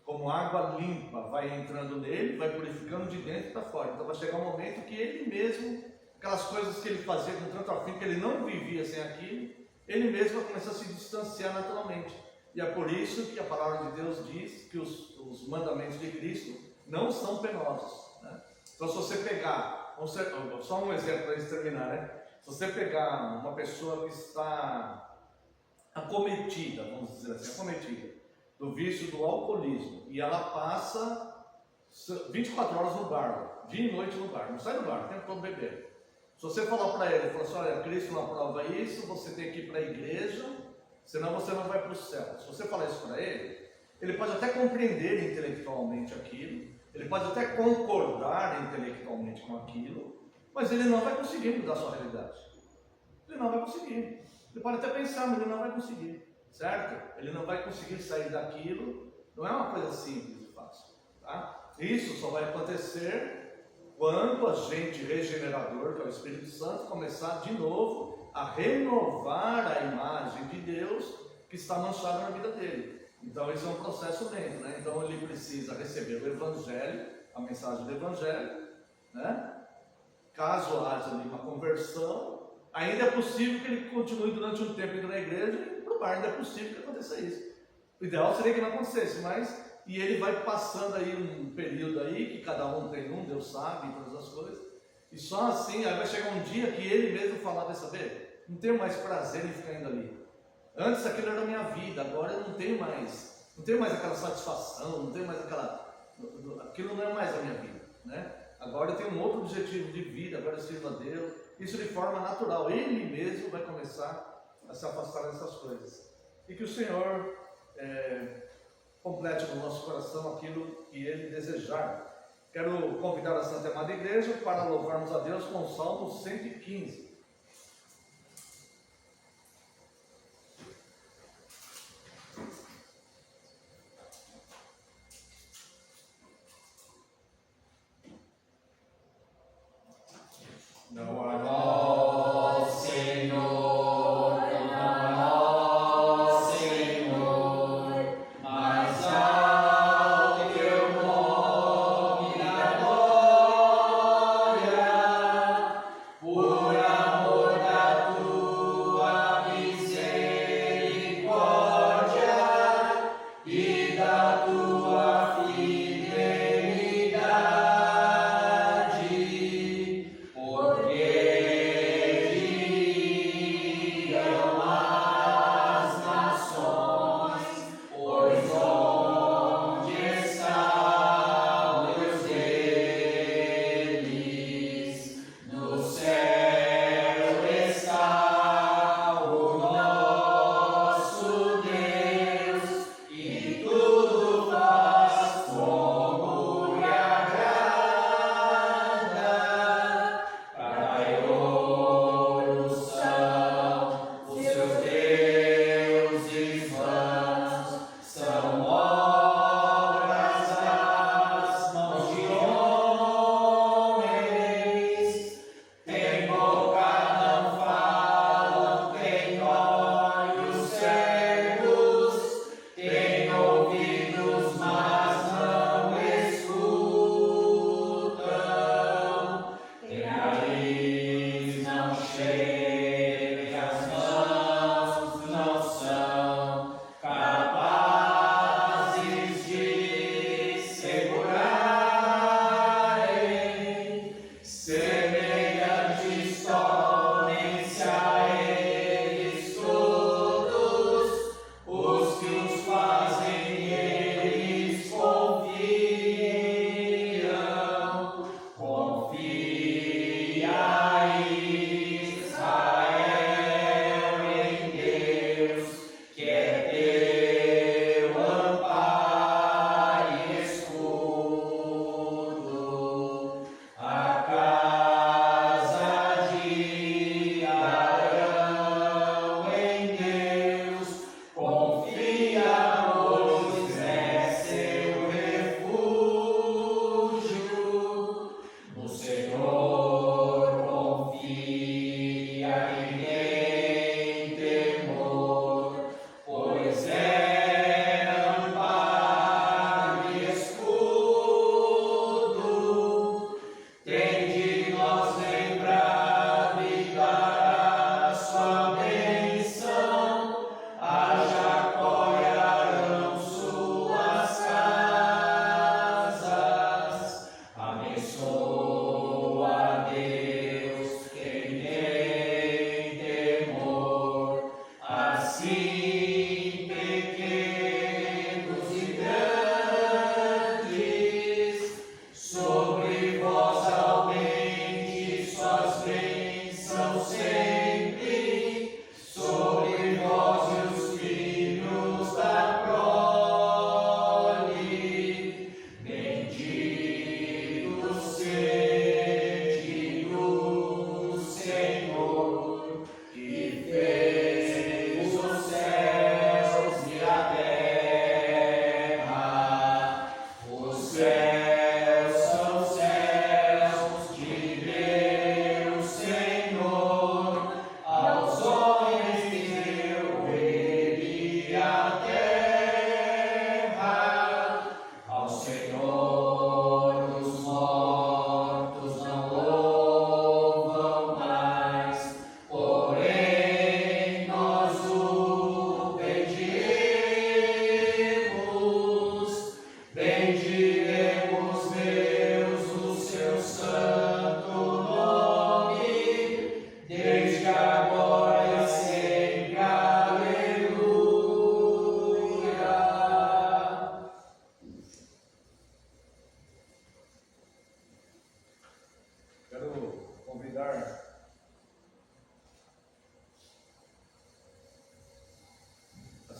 como água limpa, vai entrando nele, vai purificando de dentro para fora. Então vai chegar um momento que ele mesmo, aquelas coisas que ele fazia com tanto afinco, que ele não vivia sem aquilo, ele mesmo vai começar a se distanciar naturalmente. E é por isso que a palavra de Deus diz que os mandamentos de Cristo não são penosos, né? Então se você pegar, só um exemplo para terminar, né? Se você pegar uma pessoa que está acometida, vamos dizer assim, acometida do vício do alcoolismo, e ela passa 24 horas no bar, dia e noite no bar, não sai do bar, o tempo todo bebendo. Se você falar para ele, falar assim, olha, Cristo não aprova isso, você tem que ir para a igreja, senão você não vai para o céu. Se você falar isso para ele, ele pode até compreender intelectualmente aquilo, ele pode até concordar intelectualmente com aquilo, mas ele não vai conseguir mudar a sua realidade. Ele não vai conseguir. Ele pode até pensar, mas ele não vai conseguir. Certo? Ele não vai conseguir sair daquilo. Não é uma coisa simples e fácil. Tá? Isso só vai acontecer quando a gente regenerador, que é o Espírito Santo, começar de novo a renovar a imagem de Deus que está manchada na vida dele. Então isso é um processo lento, né? Então ele precisa receber o Evangelho, a mensagem do Evangelho, né? Caso haja ali uma conversão, ainda é possível que ele continue durante um tempo indo na igreja. Ainda é possível que aconteça isso. O ideal seria que não acontecesse, mas e ele vai passando aí um período aí que cada um tem Deus sabe, todas as coisas, e só assim aí vai chegar um dia que ele mesmo falar, vai saber, não tenho mais prazer em ficar indo ali. Antes aquilo era a minha vida, agora eu não tenho mais aquela satisfação, não tenho mais aquilo não é mais a minha vida, né? Agora eu tenho um outro objetivo de vida, agora eu sirvo a Deus. Isso de forma natural, ele mesmo vai começar a se afastar dessas coisas. E que o Senhor complete no nosso coração aquilo que Ele desejar. Quero convidar a Santa Amada Igreja para louvarmos a Deus com o Salmo 115. Não há Pura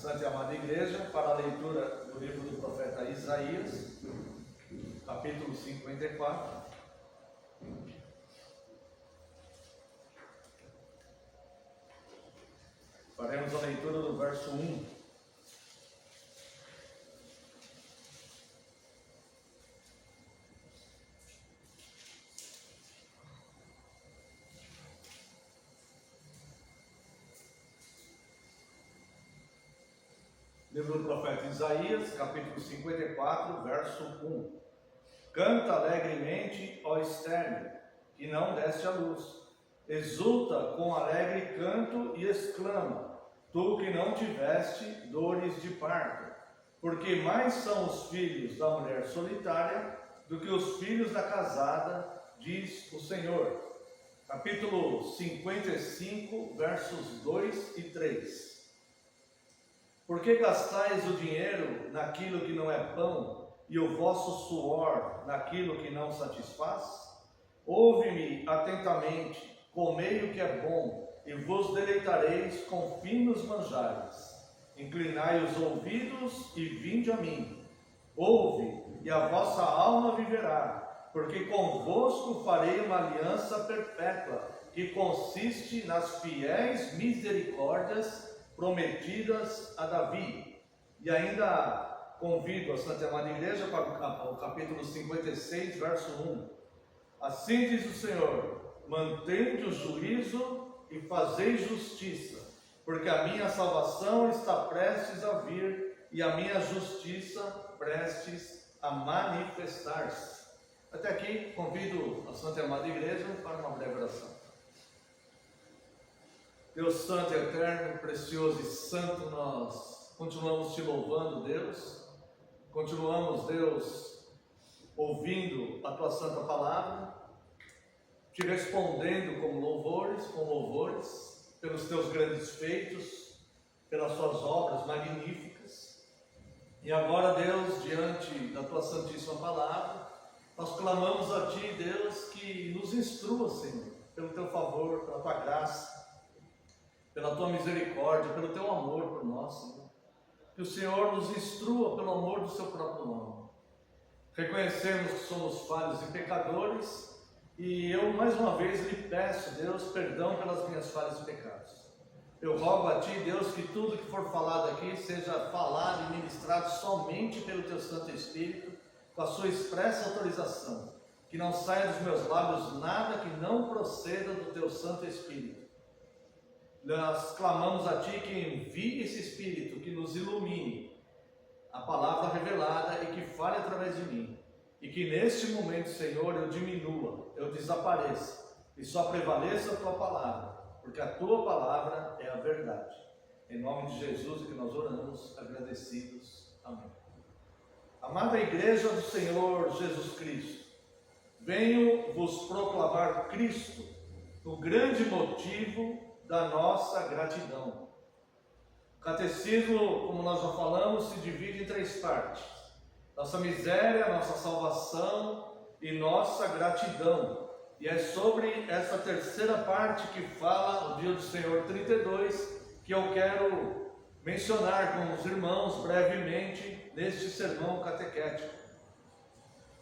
Santa e amada Igreja, para a leitura do livro do profeta Isaías, capítulo 54. Faremos a leitura do verso 1. Livro do profeta Isaías, capítulo 54, verso 1. Canta alegremente, ó estéril, que não deste à luz. Exulta com alegre canto e exclama, tu que não tiveste dores de parto. Porque mais são os filhos da mulher solitária do que os filhos da casada, diz o Senhor. Capítulo 55, versos 2 e 3. Por que gastais o dinheiro naquilo que não é pão, e o vosso suor naquilo que não satisfaz? Ouve-me atentamente, comei o que é bom, e vos deleitareis com finos manjares. Inclinai os ouvidos e vinde a mim. Ouve, e a vossa alma viverá, porque convosco farei uma aliança perpétua, que consiste nas fiéis misericórdias prometidas a Davi. E ainda convido a Santa e amada Igreja para o capítulo 56, verso 1. Assim diz o Senhor, mantende o juízo e fazei justiça, porque a minha salvação está prestes a vir e a minha justiça prestes a manifestar-se. Até aqui convido a Santa e amada Igreja para uma breve oração. Deus Santo e Eterno, Precioso e Santo, nós continuamos te louvando, Deus. Continuamos, Deus, ouvindo a tua santa palavra, te respondendo com louvores, pelos teus grandes feitos, pelas tuas obras magníficas. E agora, Deus, diante da tua santíssima palavra, nós clamamos a ti, Deus, que nos instrua, Senhor, pelo teu favor, pela tua graça, pela tua misericórdia, pelo teu amor por nós, Senhor. Que o Senhor nos instrua pelo amor do seu próprio nome. Reconhecemos que somos falhos e pecadores, e eu mais uma vez lhe peço, Deus, perdão pelas minhas falhas e pecados. Eu rogo a ti, Deus, que tudo que for falado aqui seja falado e ministrado somente pelo teu Santo Espírito, com a sua expressa autorização. Que não saia dos meus lábios nada que não proceda do teu Santo Espírito. Nós clamamos a ti que envie esse Espírito, que nos ilumine a palavra revelada e que fale através de mim. E que neste momento, Senhor, eu diminua, eu desapareça e só prevaleça a tua palavra, porque a tua palavra é a verdade. Em nome de Jesus é que nós oramos agradecidos. Amém. Amada Igreja do Senhor Jesus Cristo, venho vos proclamar Cristo, o grande motivo da nossa gratidão. O catecismo, como nós já falamos, se divide em 3 partes: nossa miséria, nossa salvação e nossa gratidão. E é sobre essa terceira parte que fala o Dia do Senhor 32 que eu quero mencionar com os irmãos brevemente neste sermão catequético.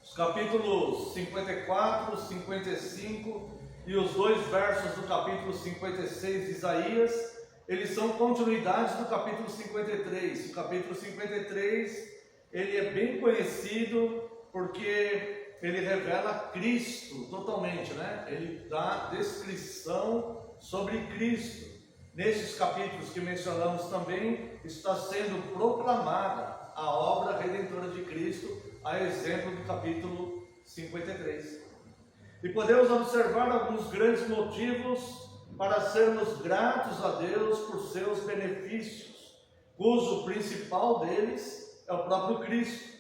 Os capítulos 54, 55 e os 2 versos do capítulo 56 de Isaías, eles são continuidades do capítulo 53. O capítulo 53, ele é bem conhecido porque ele revela Cristo totalmente, né? Ele dá descrição sobre Cristo. Nesses capítulos que mencionamos também, está sendo proclamada a obra redentora de Cristo, a exemplo do capítulo 53. E podemos observar alguns grandes motivos para sermos gratos a Deus por seus benefícios, cujo principal deles é o próprio Cristo.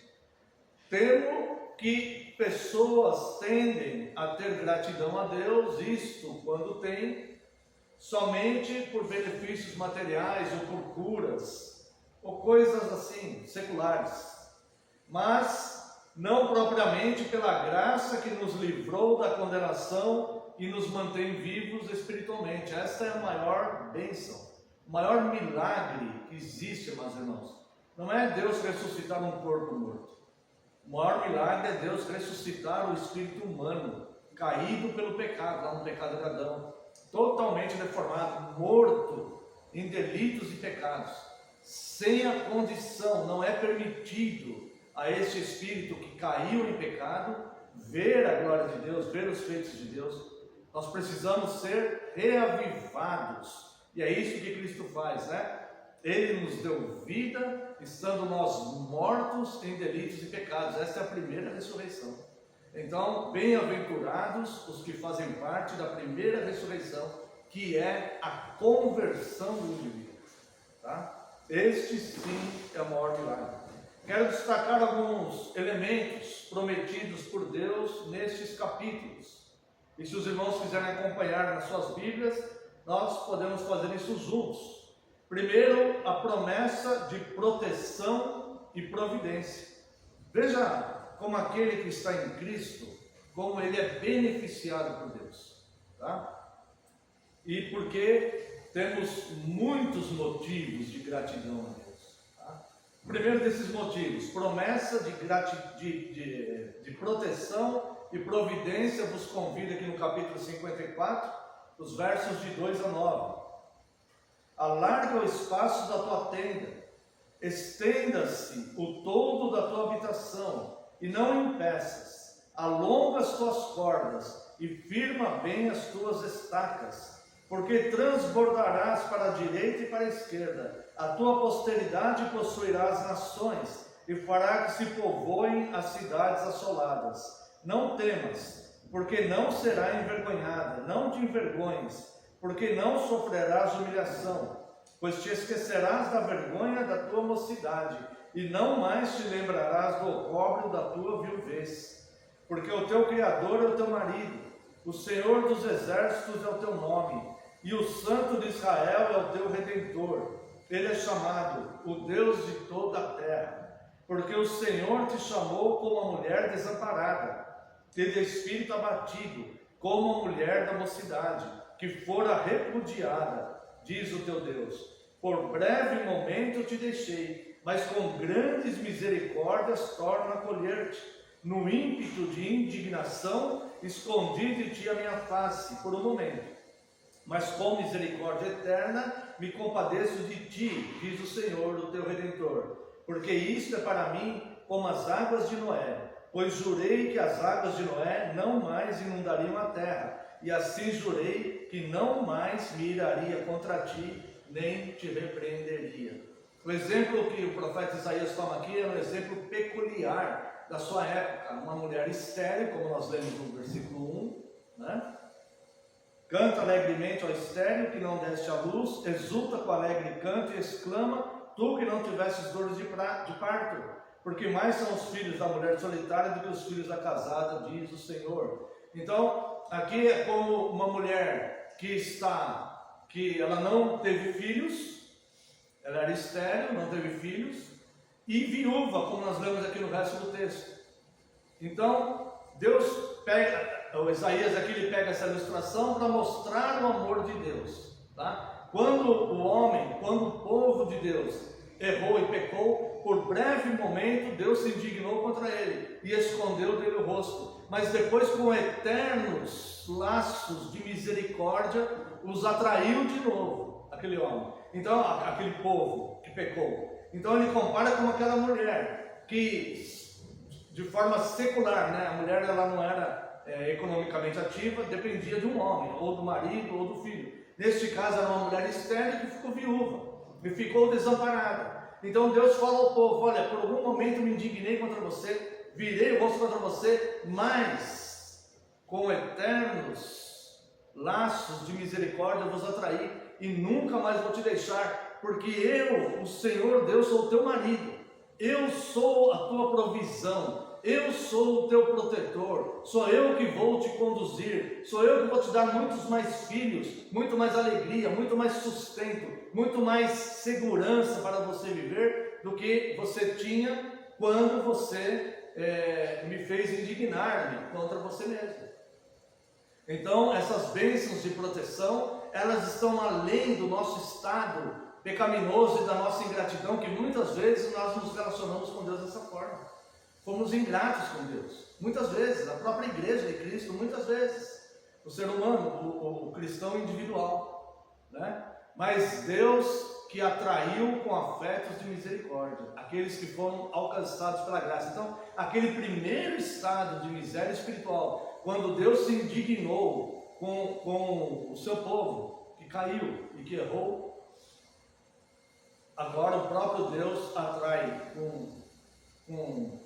Temo que pessoas tendem a ter gratidão a Deus, isto quando tem, somente por benefícios materiais ou por curas, ou coisas assim, seculares, mas não propriamente pela graça que nos livrou da condenação e nos mantém vivos espiritualmente. Esta é a maior bênção. O maior milagre que existe, meus irmãos, não é Deus ressuscitar um corpo morto. O maior milagre é Deus ressuscitar o espírito humano, caído pelo pecado, lá no pecado de Adão, totalmente deformado, morto em delitos e pecados, sem a condição, não é permitido a este espírito que caiu em pecado ver a glória de Deus, ver os feitos de Deus. Nós precisamos ser reavivados, e é isso que Cristo faz, né? Ele nos deu vida, estando nós mortos em delitos e pecados. Essa é a primeira ressurreição. Então, bem-aventurados os que fazem parte da primeira ressurreição, que é a conversão do indivíduo, tá? Este sim é o maior milagre. Quero destacar alguns elementos prometidos por Deus nestes capítulos. E se os irmãos quiserem acompanhar nas suas Bíblias, nós podemos fazer isso juntos. Primeiro, a promessa de proteção e providência. Veja como aquele que está em Cristo, como ele é beneficiado por Deus, tá? E porque temos muitos motivos de gratidão a Deus, tá? Primeiro desses motivos, promessa de proteção e providência, vos convido aqui no capítulo 54, os versos de 2 a 9. Alarga o espaço da tua tenda, estenda-se o todo da tua habitação, e não impeças. Alonga as tuas cordas, e firma bem as tuas estacas, porque transbordarás para a direita e para a esquerda. A tua posteridade possuirá as nações, e fará que se povoem as cidades assoladas. Não temas, porque não será envergonhada, não te envergonhes, porque não sofrerás humilhação, pois te esquecerás da vergonha da tua mocidade, e não mais te lembrarás do opróbrio da tua viuvez. Porque o teu Criador é o teu marido, o Senhor dos exércitos é o teu nome, e o Santo de Israel é o teu Redentor. Ele é chamado o Deus de toda a terra, porque o Senhor te chamou como a mulher desamparada, e de espírito abatido, como a mulher da mocidade, que fora repudiada, diz o teu Deus. Por breve momento te deixei, mas com grandes misericórdias torno a acolher-te. No ímpeto de indignação, escondi de ti a minha face por um momento. Mas com misericórdia eterna, me compadeço de ti, diz o Senhor, o teu Redentor. Porque isto é para mim como as águas de Noé, pois jurei que as águas de Noé não mais inundariam a terra, e assim jurei que não mais me iraria contra ti, nem te repreenderia. O exemplo que o profeta Isaías toma aqui é um exemplo peculiar da sua época. Uma mulher estéril, como nós lemos no versículo 1, né? Canta alegremente ao estéril que não deste à luz, exulta com alegre canto e exclama, tu que não tivesses dores de parto, porque mais são os filhos da mulher solitária do que os filhos da casada, diz o Senhor. Então, aqui é como uma mulher que ela não teve filhos, ela era estéril, não teve filhos, e viúva, como nós lemos aqui no resto do texto. Então, Deus pega, o Isaías aqui ele pega essa ilustração para mostrar o amor de Deus, tá? Quando o povo de Deus errou e pecou, por breve momento Deus se indignou contra ele e escondeu dele o rosto, mas depois com eternos laços de misericórdia os atraiu de novo, aquele homem. Então, aquele povo que pecou. Então ele compara com aquela mulher que, de forma secular, né? A mulher ela não era economicamente ativa, dependia de um homem, ou do marido, ou do filho. Neste caso era uma mulher estéril que ficou viúva, e ficou desamparada. Então Deus fala ao povo, olha, por algum momento me indignei contra você, virei o rosto contra você, mas com eternos laços de misericórdia vos atraí, e nunca mais vou te deixar, porque eu, o Senhor Deus, sou o teu marido, eu sou a tua provisão, eu sou o teu protetor, sou eu que vou te conduzir, sou eu que vou te dar muitos mais filhos, muito mais alegria, muito mais sustento, muito mais segurança para você viver do que você tinha quando você me fez indignar-me contra você mesmo. Então essas bênçãos de proteção elas estão além do nosso estado pecaminoso e da nossa ingratidão, que muitas vezes nós nos relacionamos com Deus dessa forma. Fomos ingratos com Deus, muitas vezes, a própria igreja de Cristo, muitas vezes, o ser humano, o cristão individual, né? Mas Deus que atraiu com afetos de misericórdia, aqueles que foram alcançados pela graça. Então, aquele primeiro estado de miséria espiritual, quando Deus se indignou com o seu povo, que caiu e que errou, agora o próprio Deus atrai com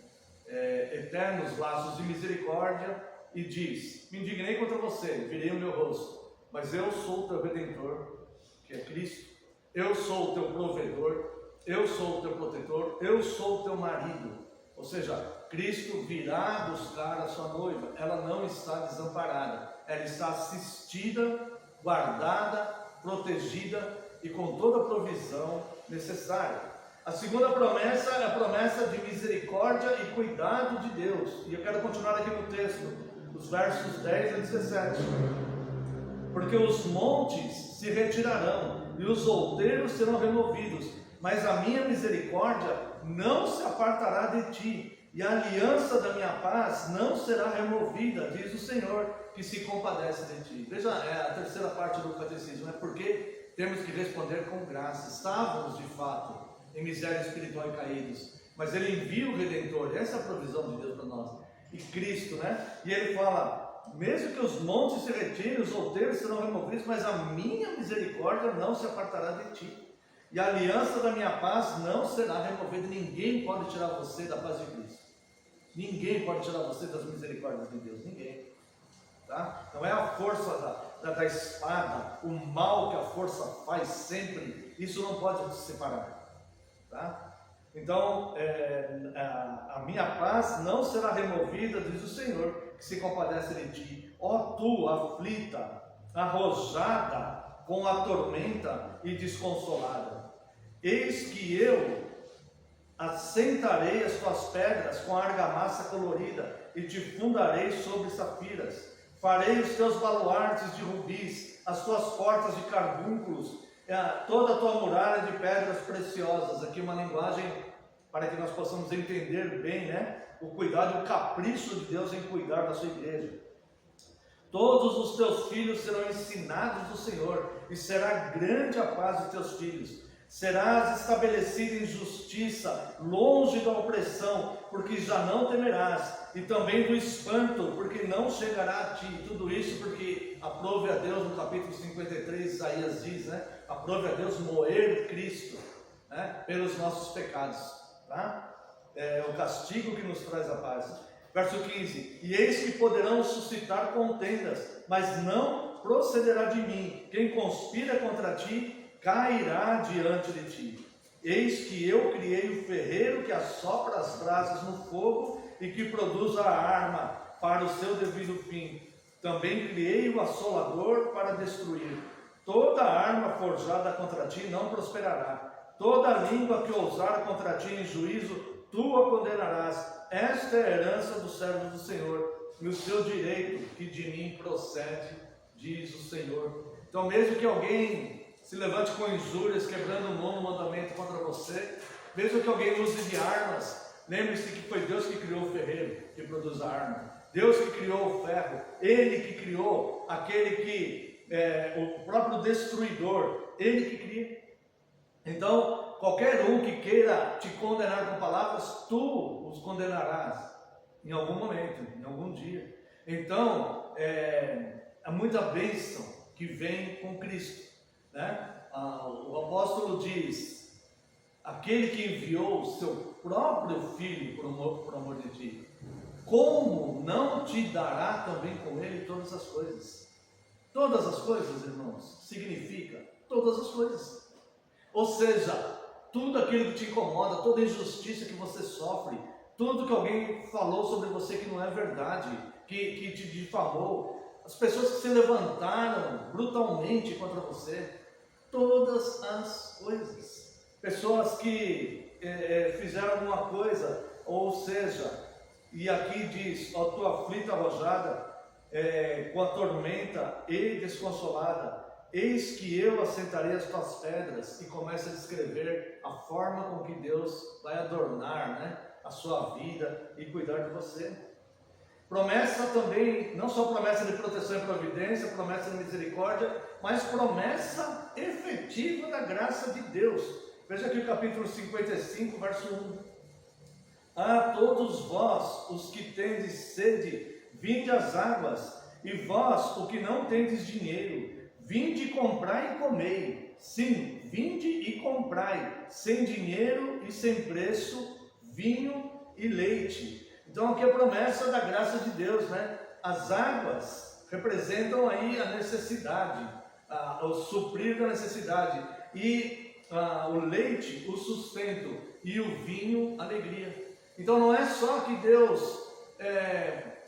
eternos laços de misericórdia e diz: me indignei contra você, virei o meu rosto, mas eu sou o teu Redentor, que é Cristo, eu sou o teu provedor, eu sou o teu protetor, eu sou o teu marido. Ou seja, Cristo virá buscar a sua noiva, ela não está desamparada, ela está assistida, guardada, protegida e com toda a provisão necessária. A segunda promessa é a promessa de misericórdia e cuidado de Deus. E eu quero continuar aqui no texto, os versos 10 a 17. Porque os montes se retirarão e os outeiros serão removidos, mas a minha misericórdia não se apartará de ti, e a aliança da minha paz não será removida, diz o Senhor, que se compadece de ti. Veja, a terceira parte do catecismo, né? Porque temos que responder com graça. Estávamos de fato em miséria espiritual e caídos, mas Ele envia o Redentor, essa é a provisão de Deus para nós, e Cristo, né? E Ele fala: mesmo que os montes se retirem, os outeiros serão removidos, mas a minha misericórdia não se apartará de ti, e a aliança da minha paz não será removida. Ninguém pode tirar você da paz de Cristo, ninguém pode tirar você das misericórdias de Deus, ninguém, tá? Não é a força da espada, o mal que a força faz sempre, isso não pode se separar, tá? Então, a minha paz não será removida, diz o Senhor, que se compadece de ti. Ó tu, aflita, arrojada com a tormenta e desconsolada, eis que eu assentarei as tuas pedras com a argamassa colorida e te fundarei sobre safiras. Farei os teus baluartes de rubis, as tuas portas de carbúnculos, toda a tua muralha de pedras preciosas. Aqui uma linguagem para que nós possamos entender bem, né? O cuidado e o capricho de Deus em cuidar da sua igreja. Todos os teus filhos serão ensinados do Senhor, e será grande a paz dos teus filhos. Serás estabelecido em justiça, longe da opressão, porque já não temerás, e também do espanto, porque não chegará a ti. Tudo isso porque aprove a Deus, no capítulo 53, Isaías diz, né? Aprove a Deus moer Cristo, né? Pelos nossos pecados, tá? É o castigo que nos traz a paz. Verso 15: e eis que poderão suscitar contendas, mas não procederá de mim. Quem conspira contra ti cairá diante de ti. Eis que eu criei o ferreiro que assopra as brasas no fogo e que produz a arma para o seu devido fim. Também criei o assolador para destruir. Toda arma forjada contra ti não prosperará. Toda língua que ousar contra ti em juízo, tu a condenarás. Esta é a herança dos servos do Senhor, e o seu direito que de mim procede, diz o Senhor. Então, mesmo que alguém se levante com injúrias, quebrando o nono mandamento contra você, mesmo que alguém use de armas, lembre-se que foi Deus que criou o ferreiro que produz a arma, Deus que criou o ferro, Ele que criou aquele que o próprio destruidor, Ele que cria. Então, qualquer um que queira te condenar com palavras, tu os condenarás em algum momento, em algum dia. Então, há muita bênção que vem com Cristo, né? O apóstolo diz: aquele que enviou o seu próprio Filho por amor de ti, como não te dará também com ele todas as coisas? Todas as coisas, irmãos, significa todas as coisas. Ou seja, tudo aquilo que te incomoda, toda injustiça que você sofre, tudo que alguém falou sobre você que não é verdade, que te difamou, as pessoas que se levantaram brutalmente contra você, todas as coisas, pessoas que fizeram alguma coisa, ou seja, e aqui diz: ó tua aflita arrojada, com a tormenta e desconsolada, eis que eu assentarei as tuas pedras, e começa a descrever a forma com que Deus vai adornar, né, a sua vida e cuidar de você. Promessa também, não só promessa de proteção e providência, promessa de misericórdia, mas promessa efetiva da graça de Deus. Veja aqui o capítulo 55, verso 1. A todos vós, os que tendes sede, vinde às águas, e vós, o que não tendes dinheiro, vinde comprai e comei. Sim, vinde e comprai, sem dinheiro e sem preço, vinho e leite. Então aqui a promessa da graça de Deus, né? As águas representam aí a necessidade, o suprir da necessidade, e o leite, o sustento, e o vinho, a alegria. Então não é só que Deus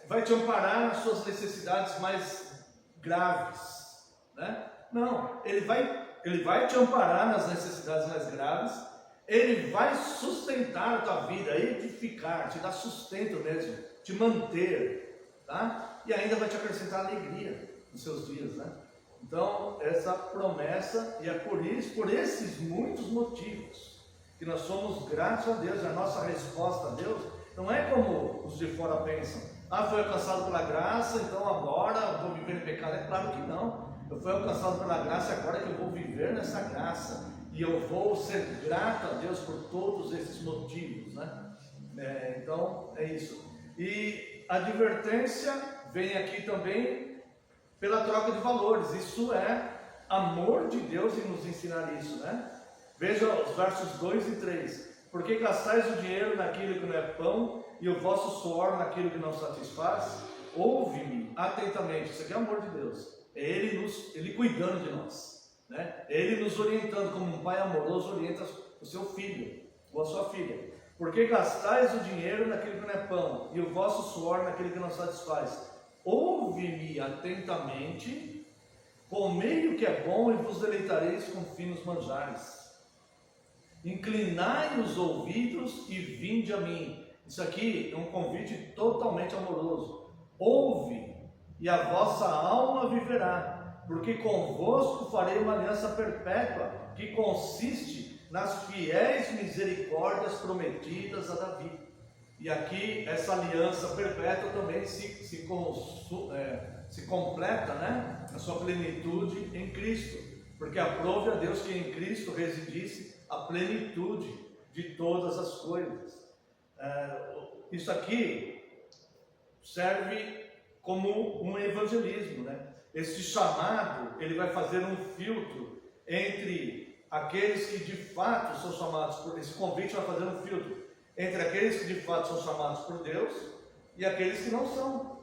vai te amparar nas suas necessidades mais graves, né? Não, Ele vai te amparar nas necessidades mais graves. Ele vai sustentar a tua vida, edificar, te dar sustento mesmo, te manter, tá? E ainda vai te acrescentar alegria nos seus dias, né? Então, essa promessa, e é por esses muitos motivos, que nós somos gratos a Deus. A nossa resposta a Deus não é como os de fora pensam: foi alcançado pela graça, então agora eu vou viver em pecado. É claro que não. Eu fui alcançado pela graça, agora que eu vou viver nessa graça. E eu vou ser grato a Deus por todos esses motivos, né? Então, é isso. E a advertência vem aqui também pela troca de valores. Isso é amor de Deus em nos ensinar isso, né? Veja os versos 2 e 3. Porque gastais o dinheiro naquilo que não é pão, e o vosso suor naquilo que não satisfaz? Ouve-me atentamente. Isso aqui é amor de Deus. É Ele cuidando de nós, né? Ele nos orientando, como um pai amoroso orienta o seu filho ou a sua filha. Porque gastais o dinheiro naquilo que não é pão, e o vosso suor naquilo que não satisfaz? Ouve-me atentamente, comei o que é bom, e vos deleitareis com finos manjares. Inclinai os ouvidos e vinde a mim. Isso aqui é um convite totalmente amoroso. Ouve, e a vossa alma viverá, porque convosco farei uma aliança perpétua, que consiste nas fiéis misericórdias prometidas a Davi. E aqui essa aliança perpétua também se completa, né? A sua plenitude em Cristo, porque aprove a Deus que em Cristo residisse a plenitude de todas as coisas. Isso aqui serve como um evangelismo, né? Esse chamado, ele vai fazer um filtro entre aqueles que de fato são chamados por... Esse convite vai fazer um filtro entre aqueles que de fato são chamados por Deus e aqueles que não são,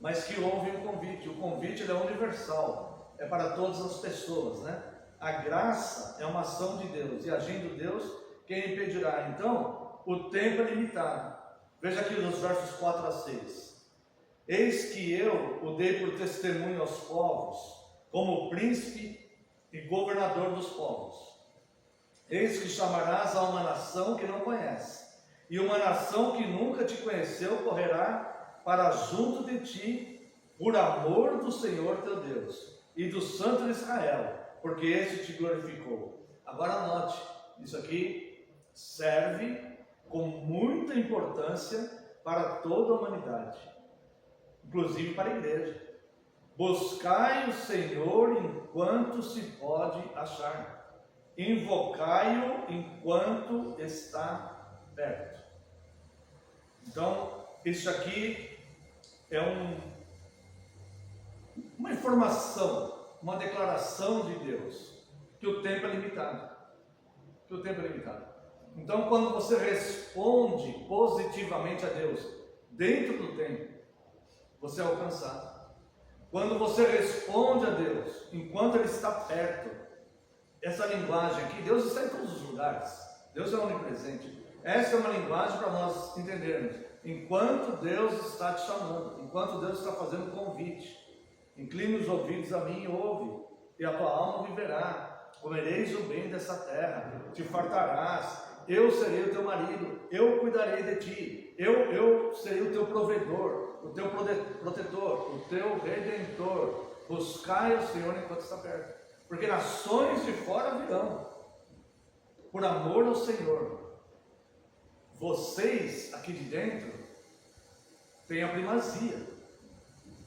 mas que ouvem o convite. O convite, ele é universal, é para todas as pessoas, né? A graça é uma ação de Deus, e agindo Deus, quem impedirá? Então, o tempo é limitado. Veja aqui nos versos 4 a 6. Eis que eu o dei por testemunho aos povos, como príncipe e governador dos povos. Eis que chamarás a uma nação que não conhece, e uma nação que nunca te conheceu correrá para junto de ti, por amor do Senhor teu Deus e do Santo de Israel, porque este te glorificou. Agora note, isso aqui serve com muita importância para toda a humanidade, inclusive para a igreja. Buscai o Senhor enquanto se pode achar, invocai-o enquanto está perto. Então, isso aqui é uma informação, uma declaração de Deus, que o tempo é limitado. Então, quando você responde positivamente a Deus dentro do tempo, você é alcançado. Quando você responde a Deus enquanto Ele está perto, essa linguagem aqui, Deus está em todos os lugares, Deus é onipresente. Essa é uma linguagem para nós entendermos. Enquanto Deus está te chamando, enquanto Deus está fazendo convite, incline os ouvidos a mim e ouve, e a tua alma viverá. Comereis o bem dessa terra, te fartarás. Eu serei o teu marido, eu cuidarei de ti, eu serei o teu provedor, o teu protetor, o teu redentor. Buscai o Senhor enquanto está perto. porque nações de fora virão, por amor ao Senhor. Vocês, aqui de dentro, têm a primazia.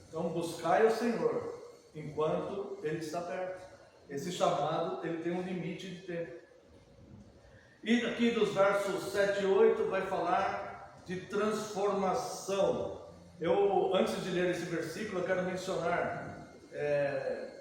Então buscai o Senhor, enquanto Ele está perto. Esse chamado, ele tem um limite de tempo. E aqui dos versos 7 e 8 vai falar de transformação. Antes de ler esse versículo, eu quero mencionar,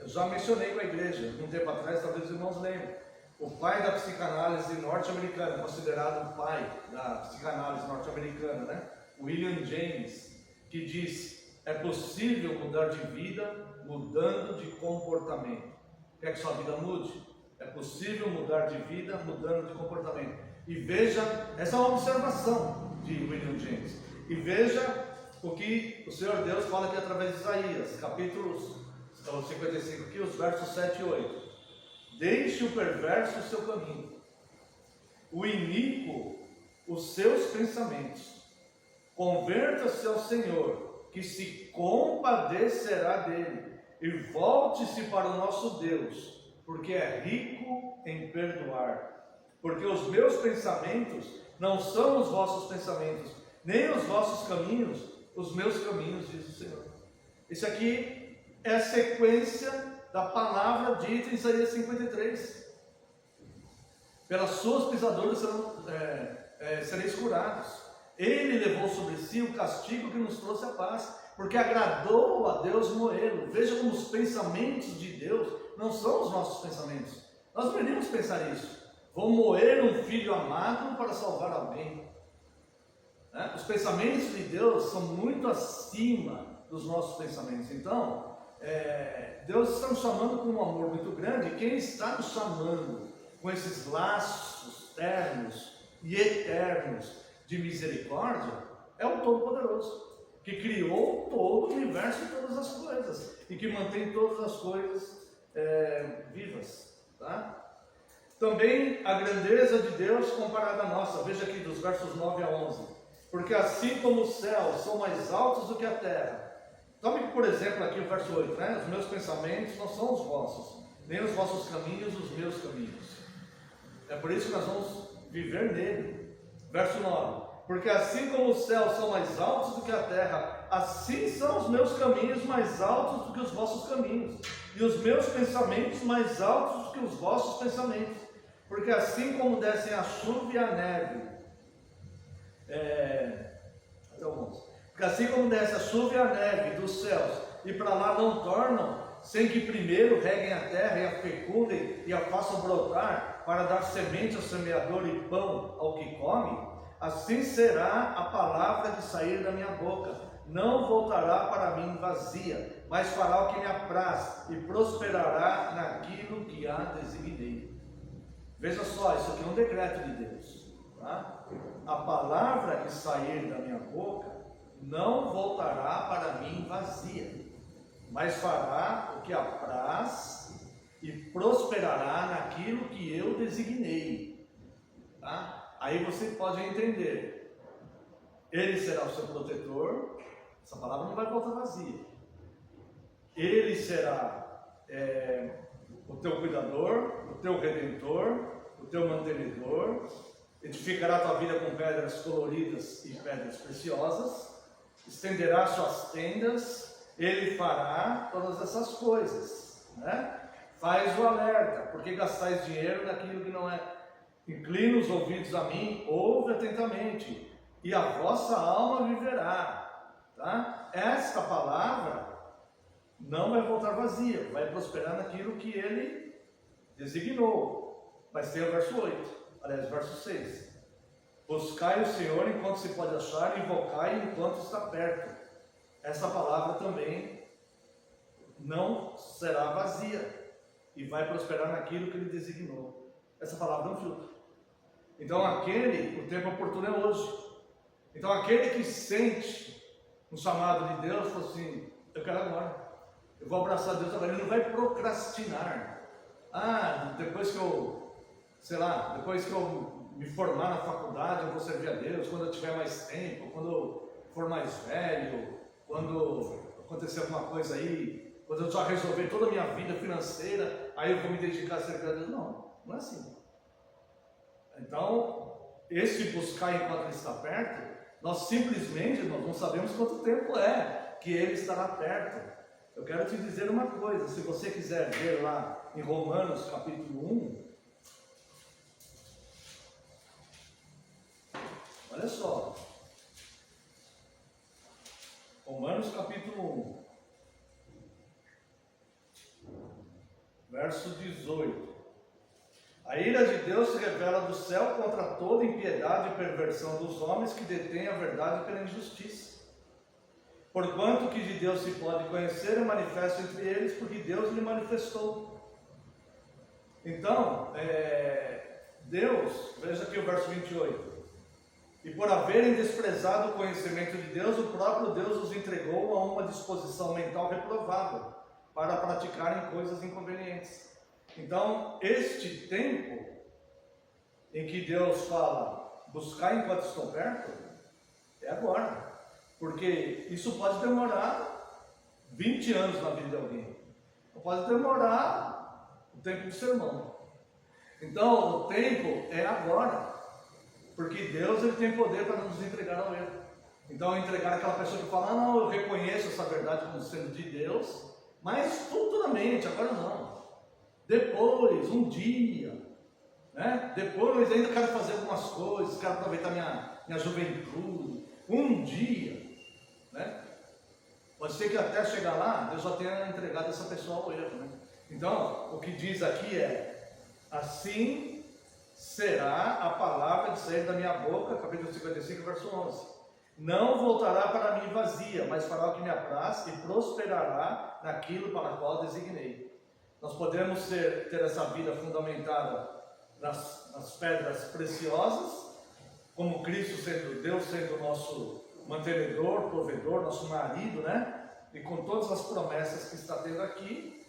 eu já mencionei com a igreja, um tempo atrás, talvez os irmãos lembrem, o pai da psicanálise norte-americana, considerado o pai da psicanálise norte-americana, né? William James, que diz: é possível mudar de vida mudando de comportamento. Quer que sua vida mude? É possível mudar de vida mudando de comportamento. E veja, essa é uma observação de William James. E veja o que o Senhor Deus fala aqui através de Isaías, capítulo 55, aqui, os versos 7 e 8. Deixe o perverso o seu caminho, o iníquo os seus pensamentos. Converta-se ao Senhor, que se compadecerá dele, e volte-se para o nosso Deus, porque é rico em perdoar. Porque os meus pensamentos não são os vossos pensamentos, nem os vossos caminhos, os meus caminhos, diz o Senhor. Isso aqui é a sequência da palavra dita em Isaías 53. Pelas suas pisaduras sereis curados. Ele levou sobre si o castigo que nos trouxe a paz, porque agradou a Deus moê-lo. Veja como os pensamentos de Deus não são os nossos pensamentos. Nós não deveríamos pensar isso. Vou moer um filho amado para salvar alguém. Os pensamentos de Deus são muito acima dos nossos pensamentos. Então, Deus está nos chamando com um amor muito grande. Quem está nos chamando com esses laços ternos e eternos de misericórdia é o Todo-Poderoso, que criou todo o universo e todas as coisas, e que mantém todas as coisas vivas. Tá? Também a grandeza de Deus comparada à nossa. Veja aqui dos versos 9 a 11. Porque assim como os céus são mais altos do que a terra. Tome por exemplo aqui o verso 8, né? Os meus pensamentos não são os vossos, nem os vossos caminhos os meus caminhos. É por isso que nós vamos viver nele. Verso 9. Porque assim como os céus são mais altos do que a terra, assim são os meus caminhos mais altos do que os vossos caminhos, e os meus pensamentos mais altos do que os vossos pensamentos. Porque assim como descem a chuva e a neve, porque assim como desce a chuva e a neve dos céus, e para lá não tornam, sem que primeiro reguem a terra e a fecundem e a façam brotar, para dar semente ao semeador e pão ao que come, assim será a palavra que sair da minha boca. Não voltará para mim vazia, mas fará o que me apraz e prosperará naquilo que a designei. Veja só, isso aqui é um decreto de Deus. Tá? A palavra que sair da minha boca não voltará para mim vazia, mas fará o que apraz e prosperará naquilo que eu designei. Tá? Aí você pode entender. Ele será o seu protetor. Essa palavra não vai voltar vazia. Ele será o teu cuidador, o teu redentor, o teu mantenedor. Edificará a tua vida com pedras coloridas e pedras preciosas. Estenderá suas tendas. Ele fará todas essas coisas, né? Faz o alerta, porque gastais dinheiro naquilo que não é. Inclina os ouvidos a mim, ouve atentamente, e a vossa alma viverá. Tá? Esta palavra não vai voltar vazia, vai prosperar naquilo que ele designou. Mas tem o verso 8, aliás, o verso 6. Buscai o Senhor enquanto se pode achar, invocai enquanto está perto. Essa palavra também não será vazia e vai prosperar naquilo que ele designou. Essa palavra não filtra. Então o tempo oportuno é hoje. Então aquele que sente um chamado de Deus, fala assim, eu quero agora, eu vou abraçar Deus agora. Ele não vai procrastinar. Depois que eu me formar na faculdade, eu vou servir a Deus, quando eu tiver mais tempo, quando eu for mais velho, quando acontecer alguma coisa aí, quando eu já resolver toda a minha vida financeira, aí eu vou me dedicar a servir a Deus. Não, não é assim. Então, esse buscar enquanto Ele está perto, nós simplesmente não sabemos quanto tempo é que Ele estará perto. Eu quero te dizer uma coisa, se você quiser ver lá em Romanos capítulo 1, olha só, Romanos capítulo 1, verso 18. A ira de Deus se revela do céu contra toda impiedade e perversão dos homens que detêm a verdade pela injustiça. Porquanto que de Deus se pode conhecer é manifesto entre eles, porque Deus lhe manifestou. Então, Deus, veja aqui o verso 28. E por haverem desprezado o conhecimento de Deus, o próprio Deus os entregou a uma disposição mental reprovável, para praticarem coisas inconvenientes. Então, este tempo em que Deus fala, buscar enquanto estou perto, é agora. Porque isso pode demorar 20 anos na vida de alguém. Pode demorar o tempo do sermão. Então, o tempo é agora. Porque Deus ele tem poder para nos entregar ao erro. Então, entregar aquela pessoa que fala, não, eu reconheço essa verdade como sendo de Deus, mas futuramente, agora não. Depois, um dia, né? Depois ainda quero fazer algumas coisas, quero aproveitar minha juventude. Um dia, né? Pode ser que até chegar lá, Deus já tenha entregado essa pessoa ao erro, né? Então, o que diz aqui é, assim será a palavra de sair da minha boca, capítulo 55, verso 11. Não voltará para mim vazia, mas fará o que me apraz e prosperará naquilo para o qual designei. Nós podemos ter essa vida fundamentada nas pedras preciosas, como Cristo sendo, Deus sendo o nosso mantenedor, provedor, nosso marido, né? E com todas as promessas que está tendo aqui,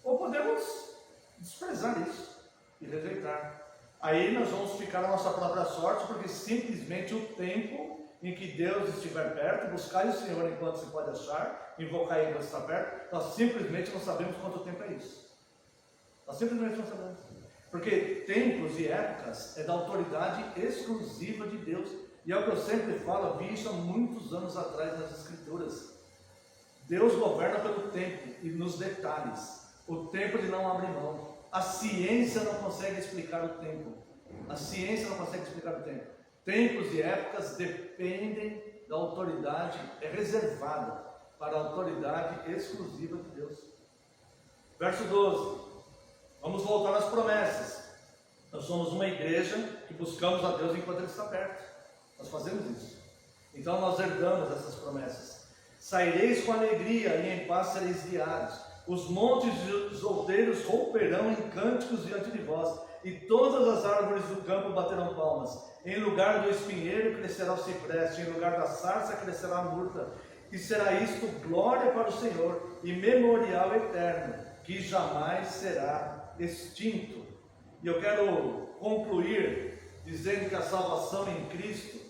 ou podemos desprezar isso e rejeitar. Aí nós vamos ficar na nossa própria sorte, porque simplesmente o tempo em que Deus estiver perto, buscar o Senhor enquanto se pode achar, invocar Ele enquanto está perto, nós simplesmente não sabemos quanto tempo é isso. Nós simplesmente não sabemos. Porque tempos e épocas é da autoridade exclusiva de Deus. E é o que eu sempre falo, eu vi isso há muitos anos atrás nas Escrituras. Deus governa pelo tempo e nos detalhes. O tempo ele não abre mão. A ciência não consegue explicar o tempo. A ciência não consegue explicar o tempo. Tempos e épocas dependem da autoridade, é reservada para a autoridade exclusiva de Deus. Verso 12. Vamos voltar às promessas. Nós somos uma igreja que buscamos a Deus enquanto Ele está perto. Nós fazemos isso. Então nós herdamos essas promessas. Saireis com alegria e em paz sereis guiados. Os montes dos outeiros romperão em cânticos diante de vós, e todas as árvores do campo baterão palmas. Em lugar do espinheiro crescerá o cipreste, em lugar da sarça crescerá a murta. E será isto glória para o Senhor e memorial eterno, que jamais será extinto. E eu quero concluir dizendo que a salvação em Cristo,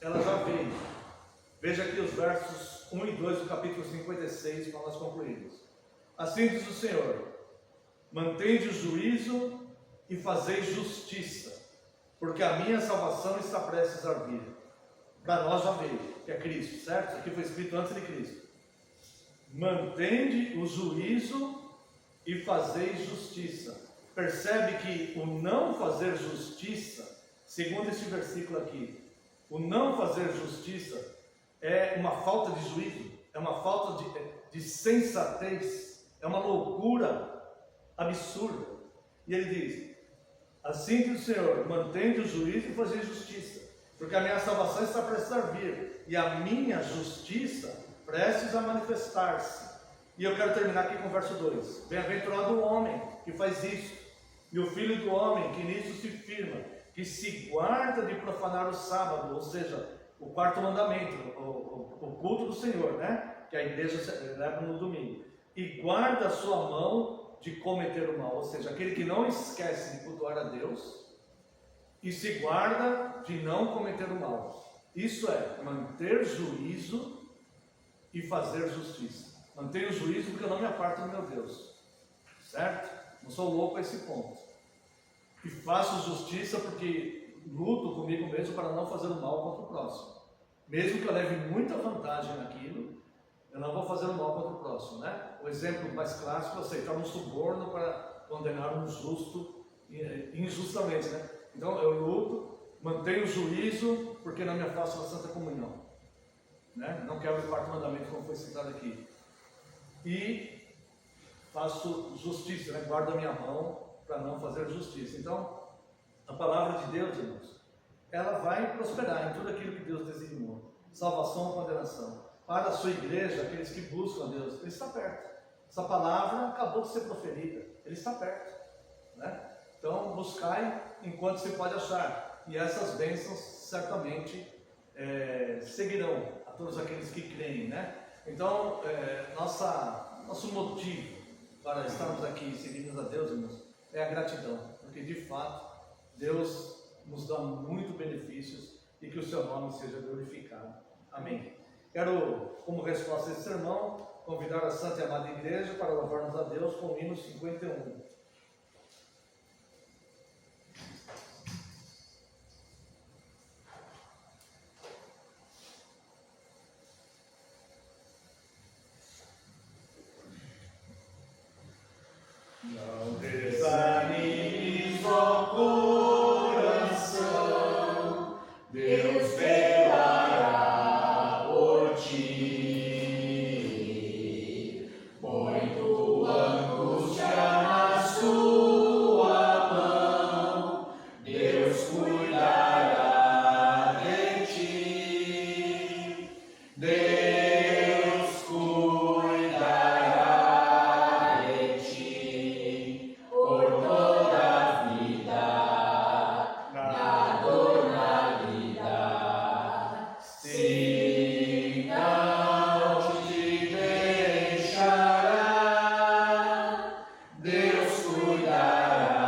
ela já veio. Veja aqui os versos 1 e 2 do capítulo 56 para nós concluirmos. Assim diz o Senhor: mantende o juízo e fazeis justiça, porque a minha salvação está prestes a vir. Para nós já veio, que é Cristo, certo? Aqui foi escrito antes de Cristo. Mantende o juízo e fazeis justiça. Percebe que o não fazer justiça, segundo este versículo aqui, o não fazer justiça é uma falta de juízo, é uma falta de sensatez, é uma loucura absurda. E ele diz: assim diz o Senhor, mantende o juízo e fazeis justiça, porque a minha salvação está prestes a vir, e a minha justiça prestes a manifestar-se. E eu quero terminar aqui com o verso 2. Bem-aventurado o homem que faz isto, e o filho do homem que nisso se firma, que se guarda de profanar o sábado, ou seja, o quarto mandamento, o culto do Senhor, né? Que a igreja celebra no domingo, e guarda a sua mão de cometer o mal, ou seja, aquele que não esquece de cultuar a Deus, e se guarda de não cometer o mal. Isso é manter juízo e fazer justiça. Mantenho o juízo porque eu não me aparto do meu Deus, certo? Não sou louco a esse ponto. E faço justiça porque luto comigo mesmo para não fazer o mal contra o próximo. Mesmo que eu leve muita vantagem naquilo, eu não vou fazer o mal contra o próximo, né? O exemplo mais clássico é aceitar um suborno para condenar um justo injustamente, né? Então eu luto, mantenho o juízo porque não me afasto da Santa Comunhão, né? Não quebro o quarto mandamento como foi citado aqui. E faço justiça, né? Guardo a minha mão para não fazer justiça. Então, a palavra de Deus, irmãos, ela vai prosperar em tudo aquilo que Deus designou. Salvação ou condenação. Para a sua igreja, aqueles que buscam a Deus, Ele está perto. Essa palavra acabou de ser proferida, Ele está perto, né? Então, buscai enquanto se pode achar. E essas bênçãos certamente seguirão a todos aqueles que creem, né? Então, nosso motivo para estarmos aqui seguindo a Deus, irmãos, é a gratidão, porque de fato Deus nos dá muitos benefícios e que o seu nome seja glorificado. Amém. Quero, como resposta a esse sermão, convidar a Santa e Amada Igreja para louvarmos a Deus com o hino 51. Não desanimes, ó coração, Deus velará por ti. Põe tua angústia na sua mão, Deus cuidará de ti. Deus cuidará de ti por toda a vida, na dor, na lida. Sim, não te deixará, Deus cuidará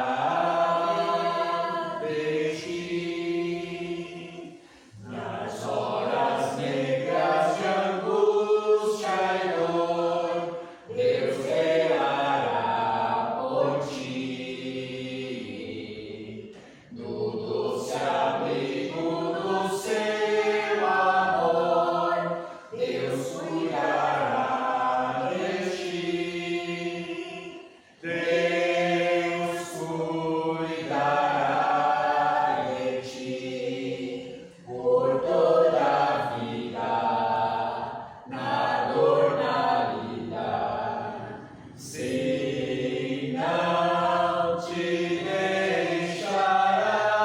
de ti. Nas horas negras de angústia e dor, Deus velará por ti. No doce abrigo do seu amor, Deus cuidará de ti. Deus cuidará de ti por toda a vida, na dor, na lida. Sim, não te deixará,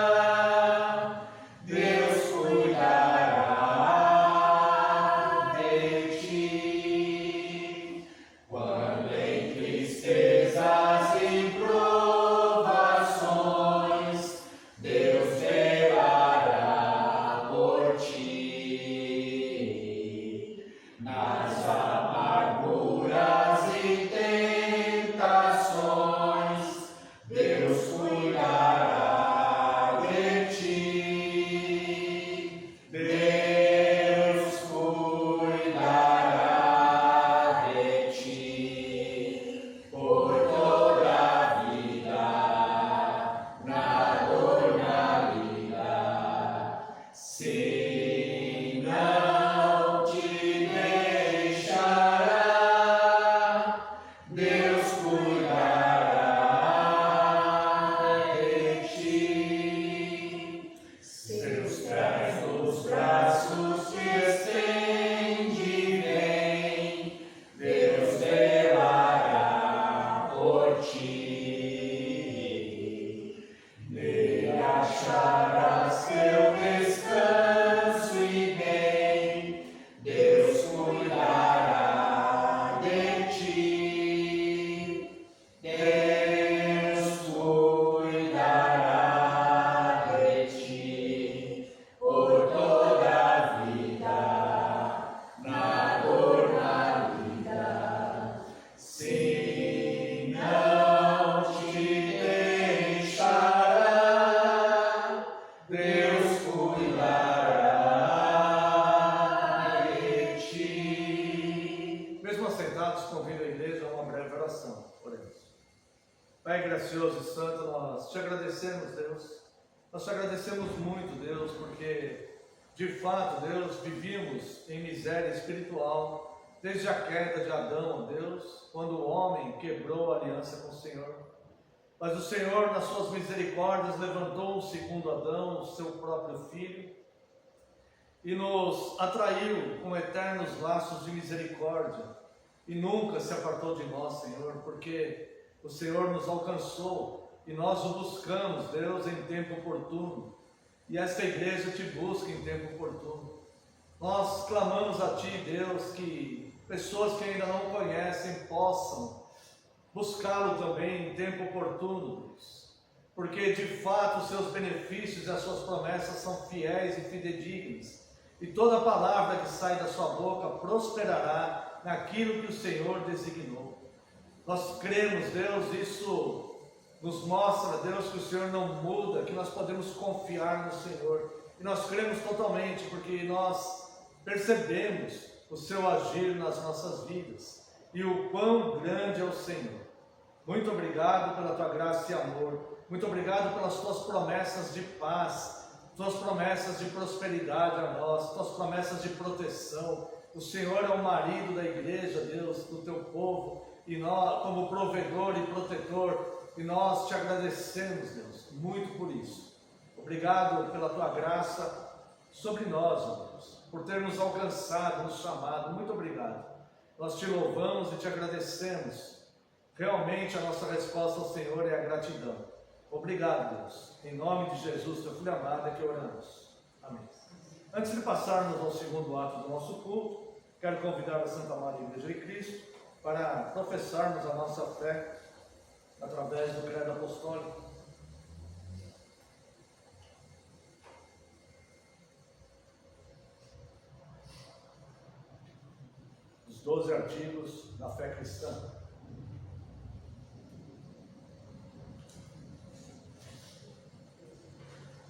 Deus cuidará de ti. Quando em tristezas e provações, Deus velará por ti. Nas amarguras e tentações, Deus cuidará de ti. Deus cuidará de ti por toda a vida, na dor, na lida. Sim, não te deixará, Deus cuidará de ti. Seus pés nos braços te estende, vem, Deus velará por ti. Nele acharás teu descanso e bem, Deus cuidará de ti. Deus cuidará de ti por toda a vida, na dor, na lida. Sim, não te deixará, Deus cuidará de ti. Mesmo assentados, convido a igreja a uma breve oração. Oremos. Pai, precioso e santo, nós te agradecemos, Deus. Nós te agradecemos muito, Deus, porque de fato, Deus, vivíamos em miséria espiritual desde a queda de Adão, Deus, quando o homem quebrou a aliança com o Senhor. Mas o Senhor, nas suas misericórdias, levantou o segundo Adão, o seu próprio filho, e nos atraiu com eternos laços de misericórdia, e nunca se apartou de nós, Senhor, porque o Senhor nos alcançou e nós o buscamos, Deus, em tempo oportuno, e esta igreja te busca em tempo oportuno. Nós clamamos a Ti, Deus, que pessoas que ainda não conhecem possam buscá-lo também em tempo oportuno, Deus, porque de fato os seus benefícios e as suas promessas são fiéis e fidedignas, e toda palavra que sai da sua boca prosperará naquilo que o Senhor designou. Nós cremos, Deus, isso nos mostra, Deus, que o Senhor não muda, que nós podemos confiar no Senhor, e nós cremos totalmente, porque nós percebemos o seu agir nas nossas vidas, e o quão grande é o Senhor. Muito obrigado pela tua graça e amor, muito obrigado pelas tuas promessas de paz, tuas promessas de prosperidade a nós, tuas promessas de proteção. O Senhor é o marido da igreja, Deus, do teu povo, e nós, como provedor e protetor, e nós te agradecemos, Deus, muito por isso. Obrigado pela tua graça sobre nós, ó Deus, por ter nos alcançado, nos chamado. Muito obrigado. Nós te louvamos e te agradecemos. Realmente a nossa resposta ao Senhor é a gratidão. Obrigado, Deus. Em nome de Jesus, teu Filho amado, é que oramos. Amém. Antes de passarmos ao segundo ato do nosso culto, quero convidar a Santa Maria Igreja de Cristo para professarmos a nossa fé através do credo apostólico. Os 12 artigos da fé cristã.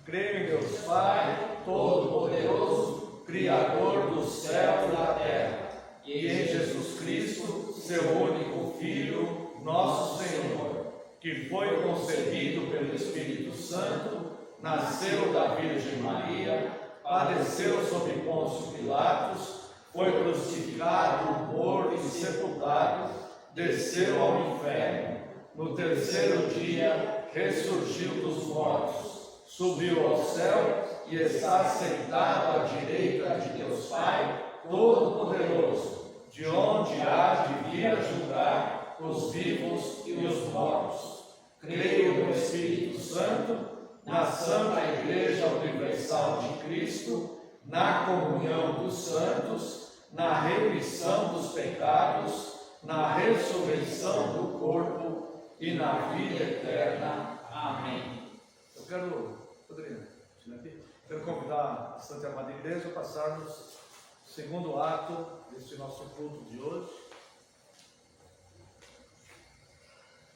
Creio em Deus Pai, Todo-Poderoso, Criador do céu e da terra, e em Jesus Cristo, seu único Filho, nosso Senhor, que foi concebido pelo Espírito Santo, nasceu da Virgem Maria, padeceu sob Pôncio Pilatos, foi crucificado, morto e sepultado, desceu ao inferno, no terceiro dia ressurgiu dos mortos, subiu ao céu e está sentado à direita de Deus Pai Todo-Poderoso, de onde há de vir a julgar os vivos e os mortos. Creio no Espírito Santo, na Santa Igreja Universal de Cristo, na comunhão dos santos, na remissão dos pecados, na ressurreição do corpo e na vida eterna. Amém. Eu quero convidar a Santa Amada Igreja a passarmos o segundo ato deste nosso culto de hoje.